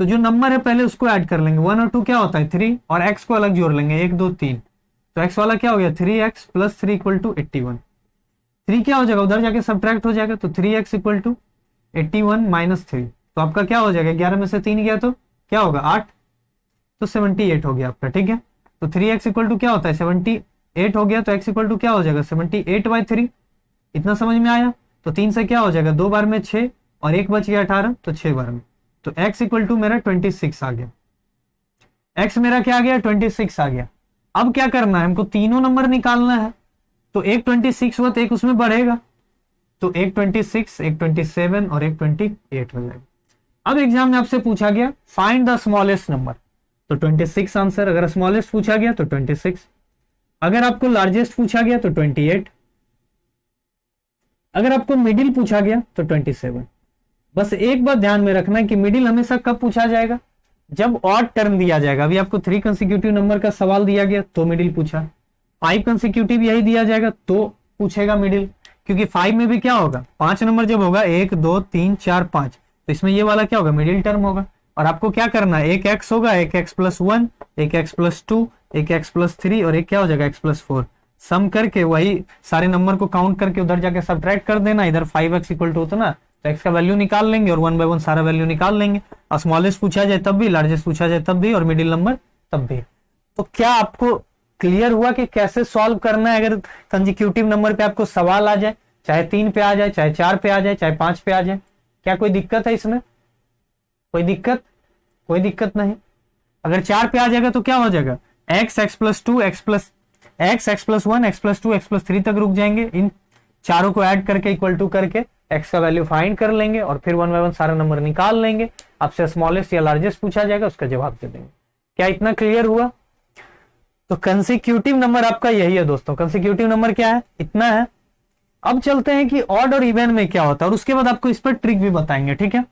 तो जो नंबर है पहले उसको ऐड कर लेंगे, 1 और 2 क्या होता है 3, और x को अलग जोड़ लेंगे 1 2 3। तो x वाला क्या हो गया 3x + 3 = 81। 3 क्या हो जाएगा, उधर जाके सब्ट्रैक्ट हो जाएगा, तो 3x = 81 - 3। तो आपका क्या हो जाएगा, 11 में से 3 गया तो क्या होगा 8, तो 78 हो गया आपका। ठीक है, तो 3x = क्या होता है 78 हो गया, तो x = क्या हो जाएगा 78/3। इतना समझ में आया। तो 3 से क्या हो जाएगा, 2 बार में 6 और 1 बच गया 18, तो 6 बार में। तो x = मेरा 26 आ गया, x मेरा क्या आ गया 26 आ गया। अब क्या करना है, हमको तीनों नंबर निकालना है। तो एक 26 हुआ तो एक उसमें बढ़ेगा, तो एक 26 एक 27 और एक 28 हो जाएगा। अब एग्जाम में आपसे पूछा गया फाइंड द स्मॉलेस्ट नंबर, तो 26 आंसर। अगर स्मॉलेस्ट पूछा गया तो 26, अगर आपको लार्जेस्ट पूछा गया तो 28, अगर आपको मिडिल पूछा गया तो 27। बस एक बात ध्यान में रखना है कि मिडिल हमेशा कब पूछा जाएगा, जब ऑड टर्म दिया जाएगा। अभी आपको 3 कंसेक्यूटिव नंबर का सवाल दिया गया तो मिडिल पूछा, 5 कंसेक्यूटिव यही दिया जाएगा तो पूछेगा मिडिल, क्योंकि 5 में भी क्या होगा 5 नंबर जब होगा 1 2 3 4 5, तो इसमें ये वाला क्या होगा मिडिल टर्म होगा। और आपको क्या करना है, एक x होगा, एक x + 1 एक x + 2 एक x + 3 और एक क्या हो जाएगा x + 4। सम करके वही सारे नंबर को काउंट करके उधर जाके सब्ट्रैक्ट कर देना, इधर 5x = उतना, तो x का वैल्यू निकाल लेंगे और 1 by 1 सारा वैल्यू निकाल लेंगे। और स्मॉलेस्ट पूछा जाए तब भी, लार्जेस्ट पूछा जाए तब भी, और मिडिल नंबर तब भी। तो क्या आपको क्लियर हुआ कि कैसे सॉल्व करना है अगर कंसेक्यूटिव नंबर पे आपको सवाल आ जाए, चाहे 3 पे आ जाए, चाहे 4 पे आ जाए, चाहे 5 पे आ जाए। क्या कोई दिक्कत है इसमें, कोई दिक्कत, कोई दिक्कत नहीं। अगर 4 पे आ जाएगा तो क्या हो जाएगा, x + 2 x + 1 x + 2 x + 3 तक रुक जाएंगे। इन चारों को ऐड करके इक्वल टू करके x का वैल्यू फाइंड कर लेंगे और फिर 1 by 1 सारा नंबर निकाल लेंगे। आपसे स्मॉलेस्ट या लार्जेस्ट पूछा जाएगा, उसका जवाब दे देंगे। क्या इतना क्लियर हुआ? तो कंसेक्यूटिव नंबर आपका यही है दोस्तों, कंसेक्यूटिव नंबर क्या है, इतना है। अब चलते हैं कि ऑड और इवन में क्या होता है और उसके बाद आपको इस पर ट्रिक भी बताएंगे। ठीक है,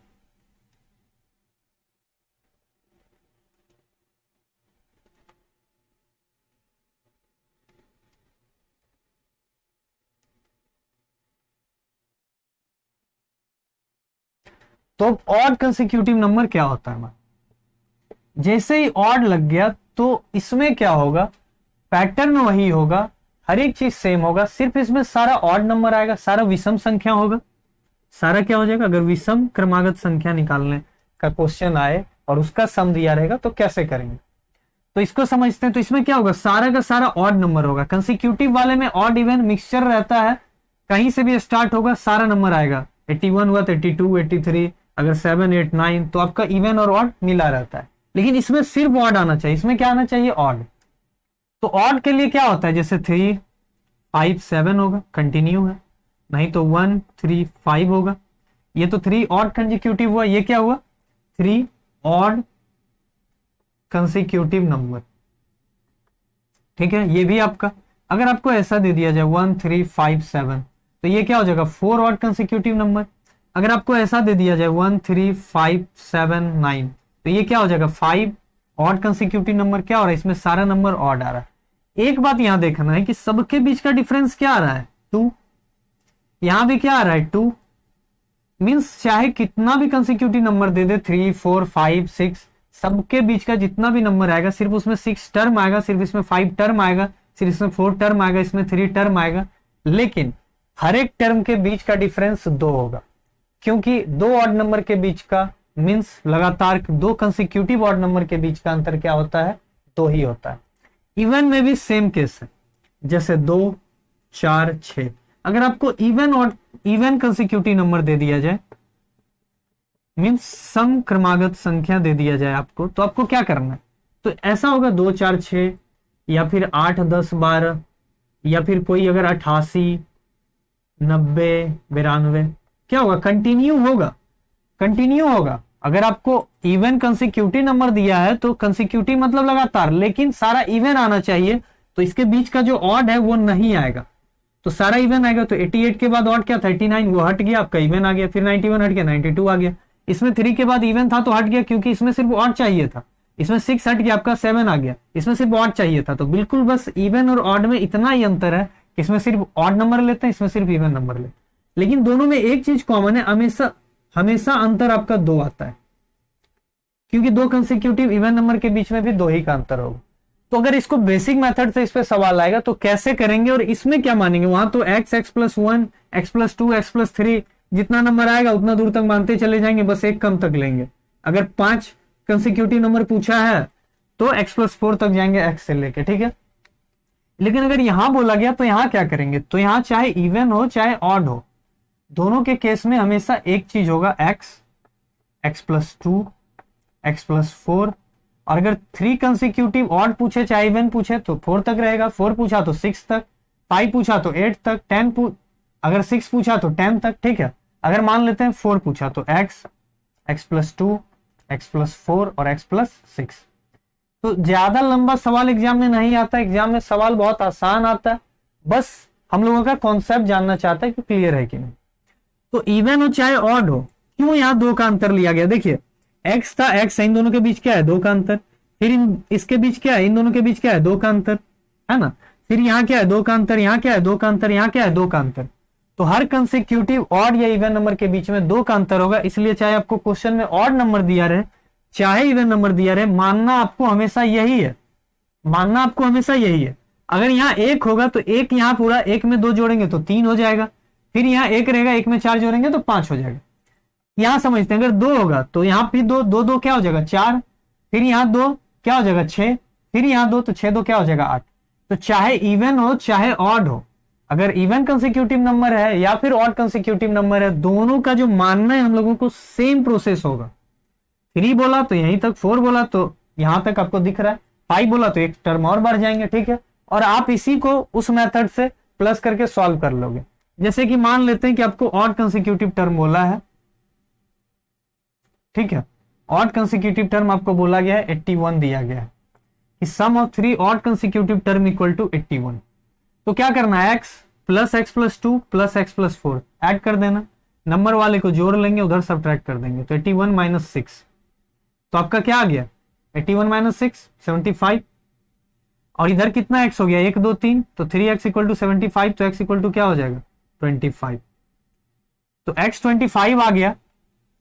तो ऑड कंसेक्यूटिव नंबर क्या होता है, जैसे ही ऑड लग गया तो इसमें क्या होगा, पैटर्न वही होगा, हर एक चीज सेम होगा, सिर्फ इसमें सारा ऑड नंबर आएगा, सारा विषम संख्या होगा। सारा क्या हो जाएगा, अगर विषम क्रमागत संख्या निकालने का क्वेश्चन आए और उसका सम दिया रहेगा तो कैसे करेंगे, तो इसको समझते हैं। तो इसमें क्या होगा, सारा का सारा ऑड नंबर होगा। कंसेक्यूटिव वाले में ऑड इवन मिक्सचर रहता है, कहीं से भी स्टार्ट होगा सारा नंबर आएगा। 81 हुआ तो 82 83, अगर 7 8 9, तो आपका इवन और ऑड मिला रहता है। लेकिन इसमें सिर्फ ऑड आना चाहिए, इसमें क्या आना चाहिए, ऑड। तो ऑड के लिए क्या होता है, जैसे 3 5 7 होगा, कंटिन्यू है, नहीं तो 1 3 5 होगा। ये तो 3 ऑड कंसेक्यूटिव हुआ, ये क्या हुआ 3 ऑड कंसेक्यूटिव नंबर, ठीक है। ये भी आपका, अगर आपको ऐसा दे दिया जाए 1 3 5 7 तो ये क्या हो जाएगा 4 ऑड कंसेक्यूटिव नंबर। अगर आपको ऐसा दे दिया जाए 1 3 5 7 9 तो ये क्या हो जाएगा 5 ऑड कंसेक्यूटिव नंबर। क्या हो रहा है इसमें सारा नंबर ऑड आ रहा है। एक बात यहां देखना है कि सबके बीच का डिफरेंस क्या आ रहा है 2, यहां भी क्या आ रहा है 2, मींस चाहे कितना भी कंसेक्यूटिव नंबर दे दे 3 4 5 6 सबके बीच का जितना भी नंबर आएगा सिर्फ उसमें 6 टर्म आएगा, सिर्फ इसमें 5 टर्म आएगा, सिर्फ इसमें 4 टर्म आएगा, इसमें 3 टर्म आएगा, लेकिन हर एक टर्म के बीच का डिफरेंस 2 होगा, क्योंकि 2 ऑड नंबर के बीच का मींस लगातार 2 कंसेक्यूटिव ऑड नंबर के बीच का अंतर क्या होता है 2 ही होता है। इवन में भी सेम केस है, जैसे 2 4 6 अगर आपको इवन कंसेक्यूटिव नंबर दे दिया जाए मींस सम क्रमागत संख्या दे दिया जाए आपको, तो आपको क्या करना है, तो ऐसा होगा 2 4 6 या फिर 8 10 12 या फिर कोई अगर 88 90 92 क्या होगा कंटिन्यू होगा। अगर आपको इवन कंसेक्यूटिव नंबर दिया है तो कंसेक्यूटिव मतलब लगातार, लेकिन सारा इवन आना चाहिए, तो इसके बीच का जो ऑड है वो नहीं आएगा, तो सारा इवन आएगा। तो 88 के बाद ऑड क्या था 89, वो हट गया, आपका इवन आ गया, फिर 91 हट गया 92 आ गया। इसमें 3 के बाद इवन था तो हट गया, क्योंकि इसमें सिर्फ ऑड चाहिए था, इसमें 6 हट गया, आपका 7 आ गया, इसमें सिर्फ ऑड चाहिए था। तो बिल्कुल बस इवन और ऑड में इतना ही अंतर है, इसमें सिर्फ ऑड नंबर लेते हैं, इसमें सिर्फ इवन नंबर लेते हैं, लेकिन दोनों में एक चीज कॉमन है, हमेशा अंतर आपका 2 आता है, क्योंकि 2 कंसेक्यूटिव इवन नंबर के बीच में भी 2 ही का अंतर होगा। तो अगर इसको बेसिक मेथड से इस पे सवाल आएगा तो कैसे करेंगे और इसमें क्या मानेंगे, वहां तो x +1 x +2 x +3 जितना नंबर आएगा उतना दूर तक मानते चले जाएंगे, बस एक कम तक लेंगे। अगर 5 कंसेक्यूटिव नंबर पूछा है तो x +4 तक जाएंगे x से लेके, ठीक है। लेकिन अगर यहां बोला गया तो यहां क्या करेंगे, तो यहां चाहे इवन हो चाहे ऑड हो, दोनों के केस में हमेशा एक चीज होगा x +2 x +4, और अगर 3 कंसेक्यूटिव ऑड पूछे चाहे इवन पूछे तो 4 तक रहेगा, 4 पूछा तो 6 तक, 5 पूछा तो 8 तक, अगर 6 पूछा तो 10 तक, ठीक है। अगर मान लेते हैं 4 पूछा तो x +2 x +4 और x +6। तो ज्यादा लंबा सवाल एग्जाम में नहीं आता, एग्जाम में सवाल बहुत आसान आता है, बस हम लोगों का कॉन्सेप्ट जानना चाहता है कि क्लियर है कि नहीं। तो इवन हो चाहे ऑड हो, क्यों यहां 2 का अंतर लिया गया, देखिए x था, x इन दोनों के बीच क्या है 2 का अंतर, फिर इसके बीच क्या है, इन दोनों के बीच क्या है 2 का अंतर, है ना, फिर यहाँ क्या है 2 का अंतर, यहाँ क्या है 2 का अंतर, यहाँ क्या है 2 का अंतर। तो हर कंसेक्यूटिव ऑड या इवन नंबर के बीच में 2 का अंतर होगा, इसलिए चाहे आपको क्वेश्चन में ऑड नंबर दिया रहे चाहे इवन नंबर दिया रहे, मानना आपको हमेशा यही है। अगर यहाँ 1 होगा तो 1 यहाँ पूरा 1 में 2 जोड़ेंगे तो 3 हो जाएगा, फिर यहाँ 1 रहेगा 1 में 4 जोड़ेंगे तो 5 हो जाएगा। यहां समझते हैं, अगर 2 होगा तो यहाँ फिर 2 क्या हो जाएगा 4, फिर यहाँ 2 क्या हो जाएगा 6, फिर यहाँ 2 तो 6 2 क्या हो जाएगा 8। तो चाहे इवन हो चाहे ऑड हो, अगर इवन कंसेक्यूटिव नंबर है या फिर ऑड कंसेक्यूटिव नंबर है, दोनों का जो मानना है हम लोगों को सेम प्रोसेस होगा। 3 बोला तो यहीं तक, 4 बोला तो यहां तक आपको दिख रहा है, 5 बोला तो एक टर्म और बढ़ जाएंगे, ठीक है। और आप इसी को उस मेथड से प्लस करके सॉल्व कर लोगे। जैसे कि मान लेते हैं कि आपको ऑड कंसेक्यूटिव टर्म बोला है, ठीक है, ऑड कंसेक्यूटिव टर्म आपको बोला गया है 81 दिया गया है कि sum of 3 odd consecutive term equal to 81। तो क्या करना है x +2 +x +4 ऐड कर देना, नंबर वाले को जोड़ लेंगे, उधर सब्ट्रैक्ट कर देंगे, तो 81 - 6, तो आपका क्या आ गया 81 - 6 75, और इधर कितना x हो गया 1 2 3, तो 3x = 75, तो x = क्या हो जाएगा 25। तो x 25 आ गया,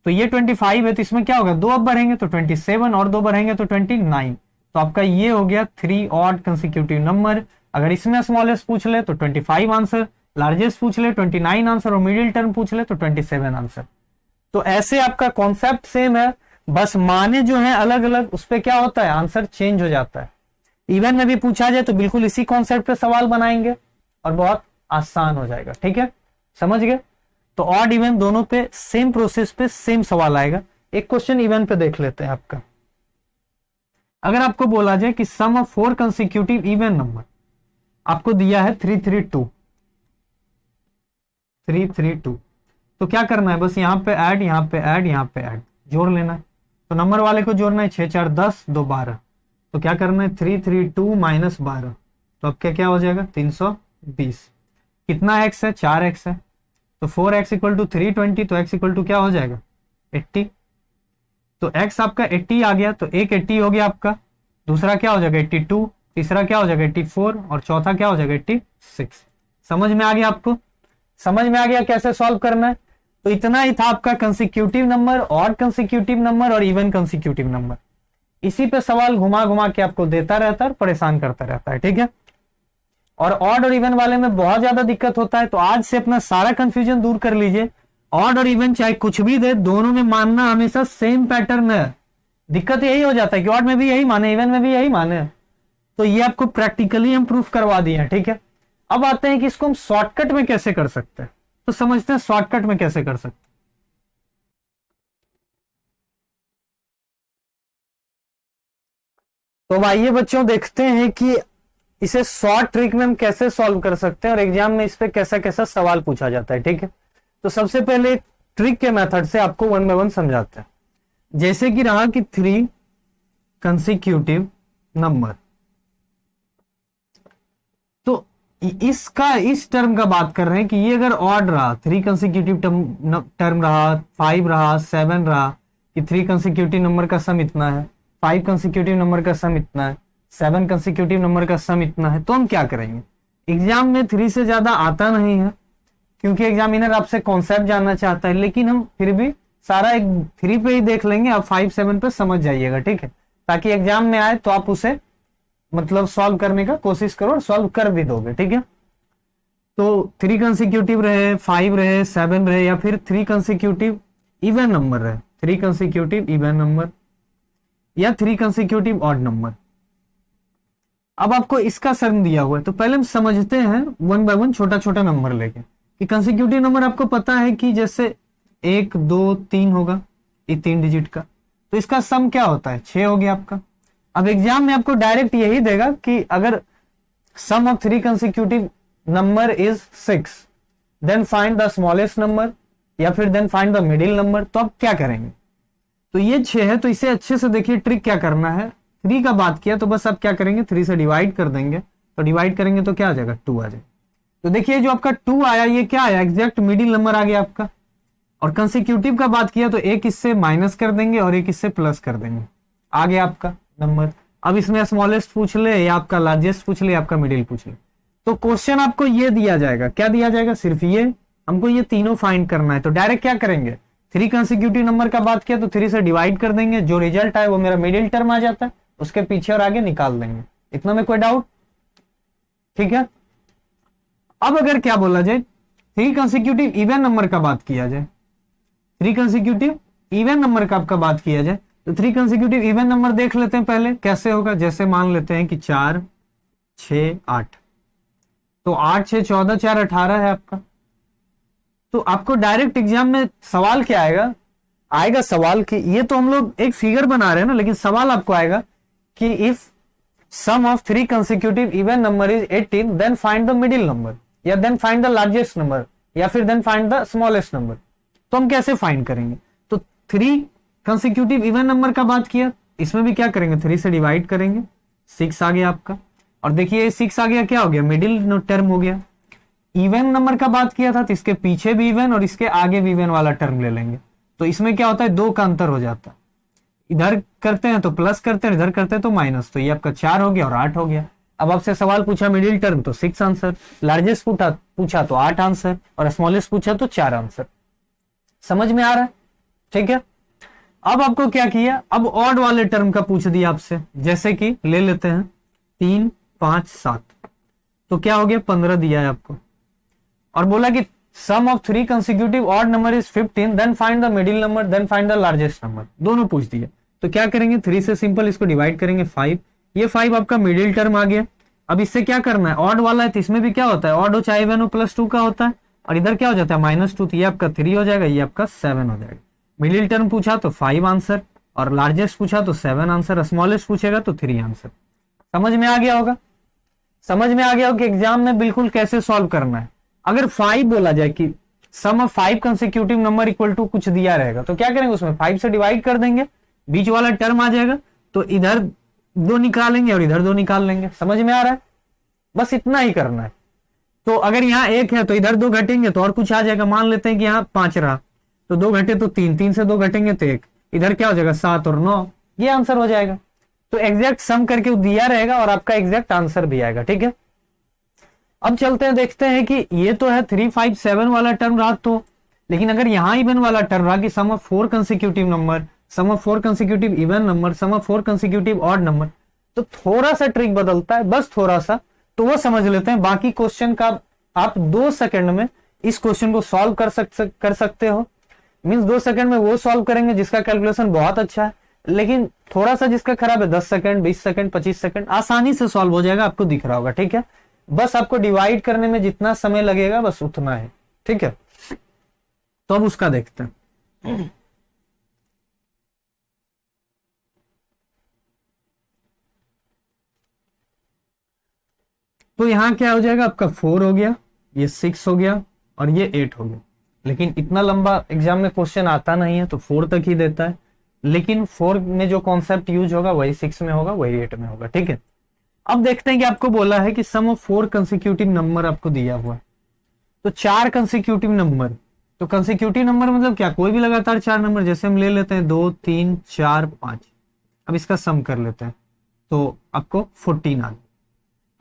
तो ये 25 है, तो इसमें क्या होगा 2 अब बढ़ेंगे तो 27 और 2 बढ़ेंगे तो 29। तो आपका ये हो गया 3 ऑड कंसेक्यूटिव नंबर। अगर इसमें स्मॉलेस्ट पूछ ले तो 25 आंसर, लार्जेस्ट पूछ ले 29 आंसर, और मिडिल टर्म पूछ ले तो 27 आंसर। तो ऐसे आपका कॉन्सेप्ट सेम है, बस माने जो है अलग अलग, उस पर क्या होता है आंसर चेंज हो जाता है। इवन में भी पूछा जाए तो बिल्कुल इसी कॉन्सेप्ट पे सवाल बनाएंगे और बहुत आसान हो जाएगा, ठीक है, समझ गए। तो ऑड इवन दोनों पे सेम प्रोसेस पे सेम सवाल आएगा। एक क्वेश्चन इवन पे देख लेते हैं आपका। अगर आपको बोला जाए कि sum of 4 consecutive even number आपको दिया है 332, तो क्या करना है, बस यहां पे ऐड, यहां पे ऐड, यहां पे ऐड, जोड़ लेना है। तो नंबर वाले को जोड़ना है 6 4 10 2 12। तो क्या करना है 3 3 2 माइनस 12। तो अब क्या हो जाएगा 320। कितना x है 4x है। तो 4x इक्वल टू 320। तो x इक्वल टू क्या हो जाएगा 80। तो x आपका 80 आ गया। तो एक 80 हो गया आपका, दूसरा क्या हो जाएगा 82, तीसरा क्या हो जाएगा 84 और चौथा क्या हो जाएगा 86। समझ में आ गया आपको? समझ में आ गया कैसे सॉल्व करना है? तो इतना ही था आपका consecutive number, odd consecutive number और इवन कंसेक्यूटिव नंबर। इसी पे सवाल घुमा घुमा के आपको देता रहता है और परेशान करता रहता है, ठीक है। और ऑड और इवन वाले में बहुत ज्यादा दिक्कत होता है। तो आज से अपना सारा कंफ्यूजन दूर कर लीजिए। ऑड और इवन चाहे कुछ भी दे, दोनों में मानना हमेशा सेम पैटर्न है। दिक्कत यही हो जाता है कि ऑड में भी यही माने, इवन में भी यही माने। तो ये आपको प्रैक्टिकली हम प्रूफ करवा दिए हैं, ठीक है। अब आते हैं कि इसको हम शॉर्टकट में कैसे कर सकते हैं। तो समझते हैं शॉर्टकट में कैसे कर सकते हैं। तो आइए बच्चों देखते हैं कि इसे शॉर्ट ट्रिक में हम कैसे सॉल्व कर सकते हैं और एग्जाम में इस पे कैसा कैसा सवाल पूछा जाता है, ठीक है। तो सबसे पहले ट्रिक के मेथड से आपको 1 बाय 1 समझाते हैं। जैसे कि रहा कि 3 कंसेक्यूटिव नंबर, तो इसका इस टर्म का बात कर रहे हैं कि ये अगर ऑड रहा, 3 कंसेक्यूटिव टर्म रहा, 5 रहा, 7 रहा, कि 3 कंसेक्यूटिव नंबर का सम इतना है, 5 कंसेक्यूटिव नंबर का सम इतना है, 7 कंसेक्यूटिव नंबर का सम इतना है। तो हम क्या करेंगे, एग्जाम में 3 से ज्यादा आता नहीं है क्योंकि एग्जामिनर आपसे कॉन्सेप्ट जानना चाहता है, लेकिन हम फिर भी सारा एक 3 पे ही देख लेंगे। आप 5 7 पे समझ जाइएगा, ठीक है, ताकि एग्जाम में आए तो आप उसे मतलब सॉल्व करने का कोशिश करो और सॉल्व कर भी दोगे, ठीक है। तो 3 कंसेक्यूटिव रहे, 5 रहे, 7 रहे, या फिर 3 कंसेक्यूटिव इवन नंबर रहे, 3 कंसेक्यूटिव इवन नंबर या 3 कंसेक्यूटिव ऑड नंबर। अब आपको इसका सम दिया हुआ है, तो पहले हम समझते हैं 1 बाय 1 छोटा छोटा नंबर लेके कि कंसेक्यूटिव नंबर आपको पता है कि जैसे 1 2 3 होगा, ये 3 डिजिट का, तो इसका सम क्या होता है 6 हो गया आपका। अब एग्जाम में आपको डायरेक्ट यही देगा कि अगर sum of 3 consecutive number is 6 then find the smallest number या फिर then find the middle number. तो आप क्या करेंगे, तो ये 6 है, तो इसे अच्छे से देखिए ट्रिक क्या करना है। 3 का बात किया तो बस आप क्या करेंगे 3 से डिवाइड कर देंगे, तो डिवाइड करेंगे तो क्या आ जाएगा 2 आ जाएगा। तो देखिए जो आपका 2 आया ये क्या आया, एग्जैक्ट मिडिल नंबर आ गया आपका। और कंसेक्यूटिव का बात किया तो एक इससे माइनस कर देंगे और एक इससे प्लस कर देंगे, आ गया आपका नंबर। अब इसमें स्मॉलेस्ट पूछ ले या आपका लार्जेस्ट पूछ ले, आपका मिडिल पूछ ले, तो क्वेश्चन आपको ये दिया जाएगा, क्या दिया जाएगा, सिर्फ ये हमको ये तीनों फाइंड करना है। तो डायरेक्ट क्या करेंगे, 3 कंसेक्यूटिव नंबर का बात किया तो 3 से डिवाइड कर देंगे, जो रिजल्ट आए वो मेरा मिडिल टर्म आ जाता है, उसके पीछे और आगे निकाल देंगे। इतना में कोई डाउट, ठीक है। अब अगर क्या बोला जाए 3 कंसेक्यूटिव इवन नंबर का बात किया जाए, 3 कंसेक्यूटिव इवन नंबर का आपका बात किया जाए, तो 3 कंसेक्यूटिव इवन नंबर देख लेते हैं पहले कैसे होगा। जैसे मान लेते हैं कि 4 6 8, तो 8 6 14 4 18 है आपका। तो आपको डायरेक्ट एग्जाम में सवाल क्या आएगा सवाल कि ये तो हम लोग एक फिगर बना रहे हैं ना, लेकिन सवाल आपको आएगा कि if sum of 3 consecutive even number is 18 then find the middle number या then find the largest number या फिर then find the smallest number. तो हम कैसे फाइंड करेंगे, तो 3 कंसेक्यूटिव इवन नंबर का बात किया, इसमें भी क्या करेंगे 3 से डिवाइड करेंगे, 6 आ गया आपका। और देखिए 6 आ गया, क्या हो गया मिडिल टर्म हो गया। इवन नंबर का बात किया था तो इसके पीछे भी इवन और इसके आगे भी इवन वाला टर्म ले लेंगे, तो इसमें क्या होता है 2 का अंतर हो जाता है। इधर करते हैं तो प्लस करते हैं, इधर करते हैं तो माइनस, तो ये आपका 4 हो गया और 8 हो गया। अब आपसे सवाल पूछा मिडिल टर्म तो 6 आंसर, लार्जेस्ट पूछा तो 8 आंसर और स्मॉलेस्ट पूछा तो 4 आंसर। समझ में आ रहा है, ठीक है। अब आपको क्या किया, अब ऑड वाले टर्म का पूछ दिया आपसे, जैसे कि ले लेते हैं 3 5 7, तो क्या हो गया 15 दिया है आपको। और बोला कि sum of 3 consecutive odd number is 15 then find the middle number then find the largest number, दोनों पूछ दिए। तो क्या करेंगे 3 से सिंपल इसको डिवाइड करेंगे 5, ये 5 आपका मिडिल टर्म आ गया। अब इससे क्या करना है, ऑड वाला है तो इसमें भी क्या होता है ऑड हो चाहे इवन हो +2 का होता है, और इधर क्या हो जाता है -2, तो ये आपका 3 हो जाएगा, ये आपका 7 हो जाएगा। मिडिल टर्म पूछा तो 5 आंसर और लार्जेस्ट पूछा तो 7 आंसर, स्मॉलेस्ट पूछेगा तो 3 आंसर। समझ में आ गया होगा, समझ में आ गया होगा कि एग्जाम में बिल्कुल कैसे सॉल्व करना है। अगर 5 बोला जाए कि sum of 5 consecutive number equal to कुछ दिया रहेगा, तो क्या करेंगे उसमें 5 से डिवाइड कर देंगे बीच वाला टर्म आ जाएगा तो इधर 2 निकालेंगे और इधर 2 निकाल लेंगे। समझ में आ रहा है? बस इतना ही करना है। तो अगर यहाँ 1 है तो इधर 2 घटेंगे तो और कुछ आ जाएगा। मान लेते हैं कि यहाँ 5 रहा तो 2 घटे तो 3, 3 से 2 घटेंगे तो 1, इधर क्या हो जाएगा 7 और 9, ये आंसर हो जाएगा। तो एग्जैक्ट सम करके दिया रहेगा और आपका एग्जैक्ट आंसर भी आएगा। ठीक है, अब चलते हैं, देखते हैं कि ये तो है 3, 5, 7 वाला टर्म रहा तो, लेकिन अगर यहाँ इवन वाला टर्म रहा कि sum of 4 consecutive number, sum of 4 consecutive even number, sum of 4 consecutive odd number, तो थोड़ा सा ट्रिक बदलता है, बस थोड़ा सा, तो वो समझ लेते हैं। बाकी क्वेश्चन का आप 2 सेकंड में इस क्वेश्चन को सॉल्व कर सकते हो। मींस 2 सेकंड में वो सॉल्व करेंगे जिसका कैलकुलेशन बहुत अच्छा है, लेकिन थोड़ा सा जिसका खराब है 10 सेकंड, 20 सेकंड, 25 सेकंड, आसानी से सॉल्व हो जाएगा, आपको दिख रहा होगा। ठीक है, बस आपको डिवाइड करने में जितना समय लगेगा बस उतना है। ठीक है, तो अब उसका देखते हैं। तो यहां क्या हो जाएगा, आपका 4 हो गया, ये 6 हो गया और ये 8 हो गया। लेकिन इतना लंबा एग्जाम में क्वेश्चन आता नहीं है तो 4 तक ही देता है, लेकिन 4 में जो कॉन्सेप्ट यूज होगा वही 6 में होगा, वही 8 में होगा। ठीक है, अब देखते हैं कि आपको बोला है कि सम ऑफ 4 कंसेक्यूटिव नंबर आपको दिया हुआ है। तो 4 कंसेक्यूटिव नंबर, तो कंसेक्यूटिव नंबर मतलब क्या, कोई भी लगातार 4 नंबर, जैसे हम ले लेते हैं 2, 3, 4, 5। अब इसका सम कर लेते हैं तो आपको 14 आ गया।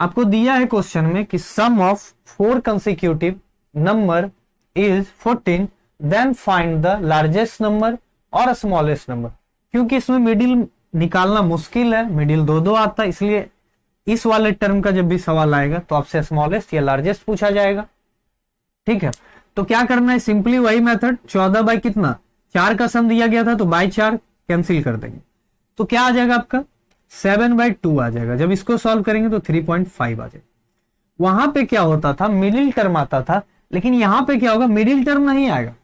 आपको दिया है क्वेश्चन में कि sum of 4 consecutive number is 14, then find the largest number और स्मॉलेस्ट नंबर। क्योंकि इसमें मिडिल निकालना मुश्किल है, मिडिल 2 आता है, इसलिए इस वाले टर्म का जब भी सवाल आएगा तो आपसे स्मॉलेस्ट या लार्जेस्ट पूछा जाएगा। ठीक है, तो क्या करना है, सिंपली वही मेथड, 14 बाई कितना 4 का सम दिया गया था तो बाई 4 कैंसिल कर देंगे, तो क्या आ जाएगा आपका 7/2 आ जाएगा। जब इसको सॉल्व करेंगे तो 3.5 आ जाएगा। वहां पे क्या होता था, मिडिल टर्म आता था, लेकिन यहां पे क्या होगा, मिडिल टर्म नहीं आएगा,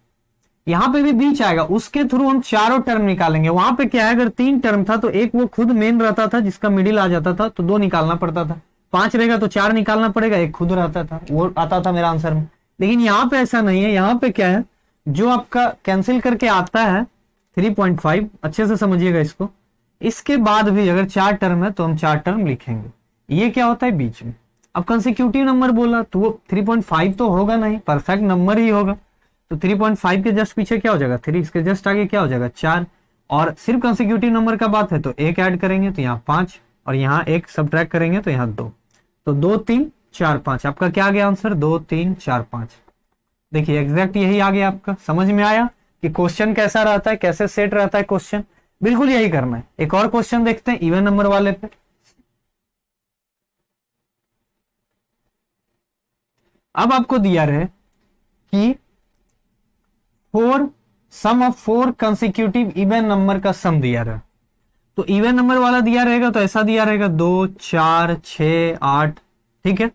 यहां पे भी बीच आएगा, उसके थ्रू हम चारों टर्म निकालेंगे। वहां पे क्या है, अगर 3 टर्म था तो एक वो खुद मेन रहता था जिसका मिडिल आ जाता था तो 2 निकालना पड़ता था, 5 रहेगा तो 4 निकालना पड़ेगा, एक खुद रहता था, वो आता था मेरा आंसर में। लेकिन यहाँ पे ऐसा नहीं है, यहाँ पे क्या है, जो आपका कैंसिल करके आता है 3.5, अच्छे से समझिएगा इसको। इसके बाद भी अगर 4 टर्म है तो हम 4 टर्म लिखेंगे, ये क्या होता है बीच में। अब कंसेक्यूटिव नंबर बोला तो वो 3.5 तो होगा नहीं, परफेक्ट नंबर ही होगा, तो 3.5 के जस्ट पीछे क्या हो जाएगा 3, इसके जस्ट आगे क्या हो जाएगा 4, और सिर्फ कंसेक्यूटिव नंबर का बात है तो 1 ऐड करेंगे तो यहाँ 5, और यहाँ 1 सब्ट्रैक्ट करेंगे तो यहाँ 2, तो 2, 3, 4, 5 आपका क्या आ गया आंसर, 2, 3, 4, 5। देखिए एग्जैक्ट यही आ गया आपका। समझ में आया कि क्वेश्चन कैसा रहता है, कैसे सेट रहता है क्वेश्चन, बिल्कुल यही करना है। एक और क्वेश्चन देखते हैं इवन नंबर वाले पे। अब आपको दिया रहे कि 4 सम ऑफ 4 कंसेक्यूटिव इवन नंबर का सम दिया रहा, तो इवन नंबर वाला दिया रहेगा तो ऐसा दिया रहेगा 2, 4, 6, 8। ठीक है,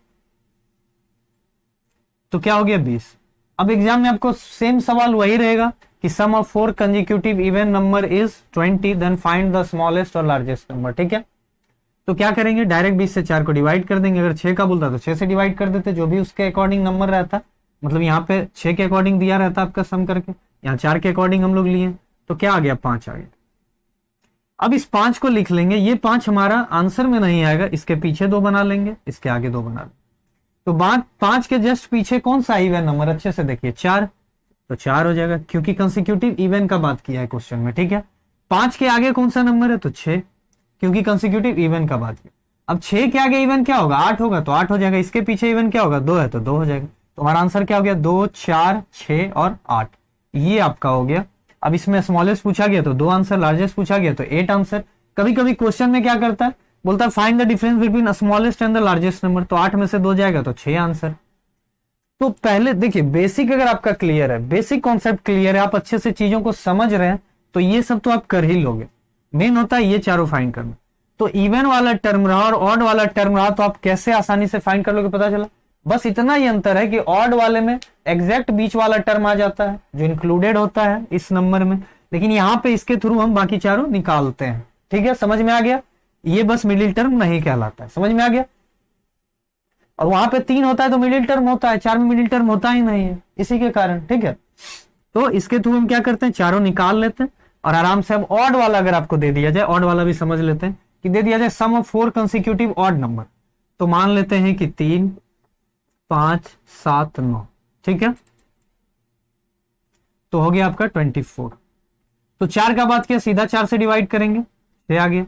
तो क्या हो गया 20। अब एग्जाम में आपको सेम सवाल वही रहेगा कि sum of 4 consecutive even number is 20, then find the smallest और लार्जेस्ट नंबर। ठीक है, तो क्या करेंगे, डायरेक्ट 20 से 4 को डिवाइड कर देंगे। अगर 6 का बोलता तो 6 से डिवाइड कर देते, जो भी उसके अकॉर्डिंग नंबर रहता, मतलब यहाँ पे 6 के अकॉर्डिंग दिया रहता आपका सम करके, यहाँ 4 के अकॉर्डिंग हम लोग लिए, तो क्या आ गया 5 आ गया। अब इस 5 को लिख लेंगे, ये 5 हमारा आंसर में नहीं आएगा, इसके पीछे 2 बना लेंगे, इसके आगे 2 बना लेंगे। तो बात 5 के जस्ट पीछे कौन सा इवन नंबर, अच्छे से देखिए 4, तो 4 हो जाएगा क्योंकि कंसेक्यूटिव इवन का बात किया है क्वेश्चन में। ठीक है, 5 के आगे कौन सा नंबर है तो 6, क्योंकि कंसेक्यूटिव इवन का बात किया। अब 6 के आगे इवन क्या होगा 8 होगा, तो 8 हो जाएगा। इसके पीछे इवन क्या होगा 2 है तो 2 हो जाएगा। तो हमारा आंसर क्या हो गया 2, 4, 6 और 8, ये आपका हो गया। अब इसमें स्मॉलेस्ट पूछा गया तो 2 आंसर, लार्जेस्ट पूछा गया तो 8 आंसर। कभी कभी क्वेश्चन में क्या करता है, बोलता है find the difference between smallest and the largest number, तो 8 में से 2 जाएगा तो 6 आंसर। तो पहले देखिए बेसिक अगर आपका क्लियर है, बेसिक कॉन्सेप्ट क्लियर है, आप अच्छे से चीजों को समझ रहे हैं तो ये सब तो आप कर ही लोगे। मेन होता है ये चारों फाइंड करना। तो इवन वाला टर्म रहा और ऑड वाला टर्म रहा तो आप कैसे आसानी से फाइंड कर लोगे, पता चला। बस इतना ही अंतर है कि ऑड वाले में एग्जैक्ट बीच वाला टर्म आ जाता है जो इंक्लूडेड होता है इस नंबर में, लेकिन यहां पे इसके थ्रू हम बाकी चारों निकालते हैं। ठीक है, समझ में आ गया। ये बस मिडिल टर्म नहीं कहलाता है, समझ में आ गया। और वहां पे 3 होता है तो मिडिल टर्म होता है, 4 में मिडिल टर्म होता ही नहीं है, इसी के कारण। ठीक है, तो इसके थ्रू हम क्या करते हैं चारों निकाल लेते हैं। और आराम से अब ऑड वाला अगर आपको दे दिया जाए, ऑड वाला भी समझ लेते हैं कि दे दिया जाए सम ऑफ 4 कंसेक्यूटिव ऑड नंबर, तो मान लेते हैं कि 3, 5, 7, 9, ठीक है, तो हो गया आपका 24। तो 4 का बात किया, सीधा 4 से डिवाइड करेंगे, 6 आ गया।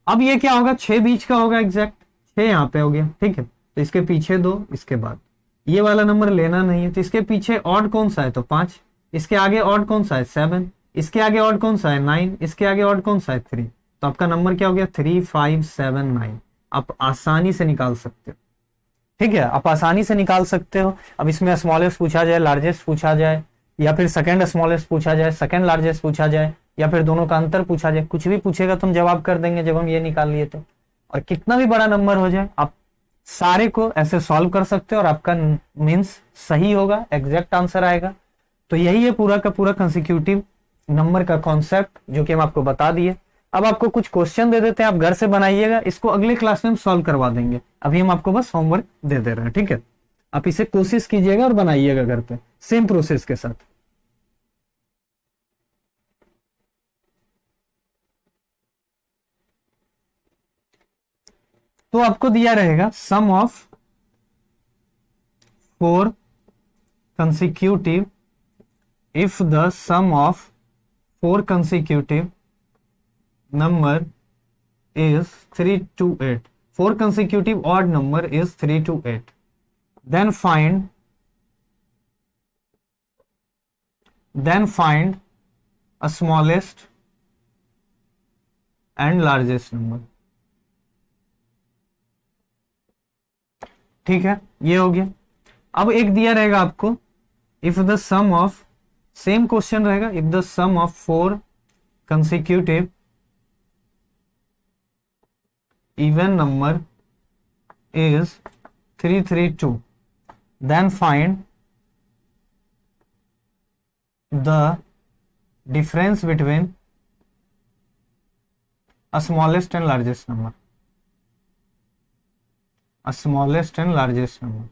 अब ये क्या होगा, 6 बीच का होगा एग्जैक्ट, 6 यहां पे हो गया, ठीक है, तो इसके पीछे 2, इसके बाद ये वाला नंबर लेना नहीं है, तो इसके पीछे ऑड कौन सा है, तो 5, इसके आगे ऑड कौन सा है, 7, इसके आगे ऑड कौन सा है, 9, इसके आगे ऑड कौन सा है, 3, तो आपका नंबर क्या हो गया, 3, 5, 7, 9। आप आसानी से निकाल सकते हो, ठीक है, आप आसानी से निकाल सकते हो। अब इसमें स्मॉलेस्ट पूछा जाए, लार्जेस्ट पूछा जाए, या फिर सेकंड स्मॉलेस्ट पूछा जाए, सेकंड लार्जेस्ट पूछा जाए, या फिर दोनों का अंतर पूछा जाए, कुछ भी पूछेगा तो हम जवाब कर देंगे जब हम ये निकाल लिए तो। और कितना भी बड़ा नंबर हो जाए आप सारे को ऐसे सॉल्व कर सकते हो और आपका मीन्स सही होगा, एग्जैक्ट आंसर आएगा। तो यही है पूरा का पूरा कंसेक्यूटिव नंबर का कॉन्सेप्ट जो कि हम आपको बता दिए। अब आपको कुछ क्वेश्चन दे देते हैं, आप घर से बनाइएगा, इसको अगले क्लास में हम सॉल्व करवा देंगे, अभी हम आपको बस होमवर्क दे दे रहे हैं, ठीक है। आप इसे कोशिश कीजिएगा और बनाइएगा घर पे सेम प्रोसेस के साथ। तो आपको दिया रहेगा सम of 4 consecutive if the sum of 4 consecutive number is 3 to 8, 4 consecutive odd number is 3 to 8, then find a smallest and largest number। ठीक है, ये हो गया। अब एक दिया रहेगा आपको, if the sum of, same question रहेगा, if the sum of 4 consecutive even number is 332, then find the difference between a smallest and largest number, a smallest and largest number।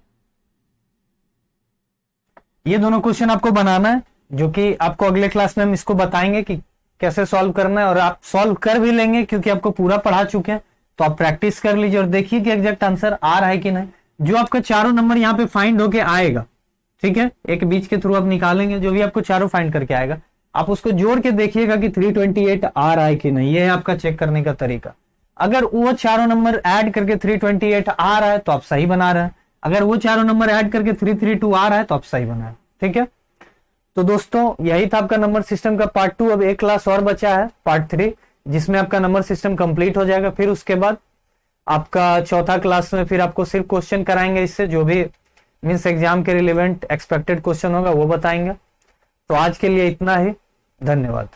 ये दोनों क्वेश्चन आपको बनाना है, जो कि आपको अगले क्लास में हम इसको बताएंगे कि कैसे सॉल्व करना है, और आप सॉल्व कर भी लेंगे क्योंकि आपको पूरा पढ़ा चुके हैं। तो आप प्रैक्टिस कर लीजिए और देखिए कि एग्जैक्ट आंसर आ रहा है कि नहीं। जो आपका चारों नंबर यहाँ पे फाइंड होके आएगा, ठीक है, एक बीच के थ्रू आप निकालेंगे, जो भी आपको चारों फाइंड करके आएगा आप उसको जोड़ के देखिएगा कि 328 आ रहा है कि नहीं। ये है आपका चेक करने का तरीका। अगर वो चारों नंबर ऐड करके 328 आ रहा है तो आप सही बना रहे हैं, अगर वो चारों नंबर ऐड करके 332 आ रहा है तो आप सही बना रहे हैं, ठीक है। तो दोस्तों यही था आपका नंबर सिस्टम का पार्ट 2। अब एक क्लास और बचा है पार्ट 3, जिसमें आपका नंबर सिस्टम कंप्लीट हो जाएगा। फिर उसके बाद आपका चौथा क्लास में फिर आपको सिर्फ क्वेश्चन कराएंगे, इससे जो भी मीन्स एग्जाम के रिलेवेंट एक्सपेक्टेड क्वेश्चन होगा वो बताएंगे। तो आज के लिए इतना ही, धन्यवाद।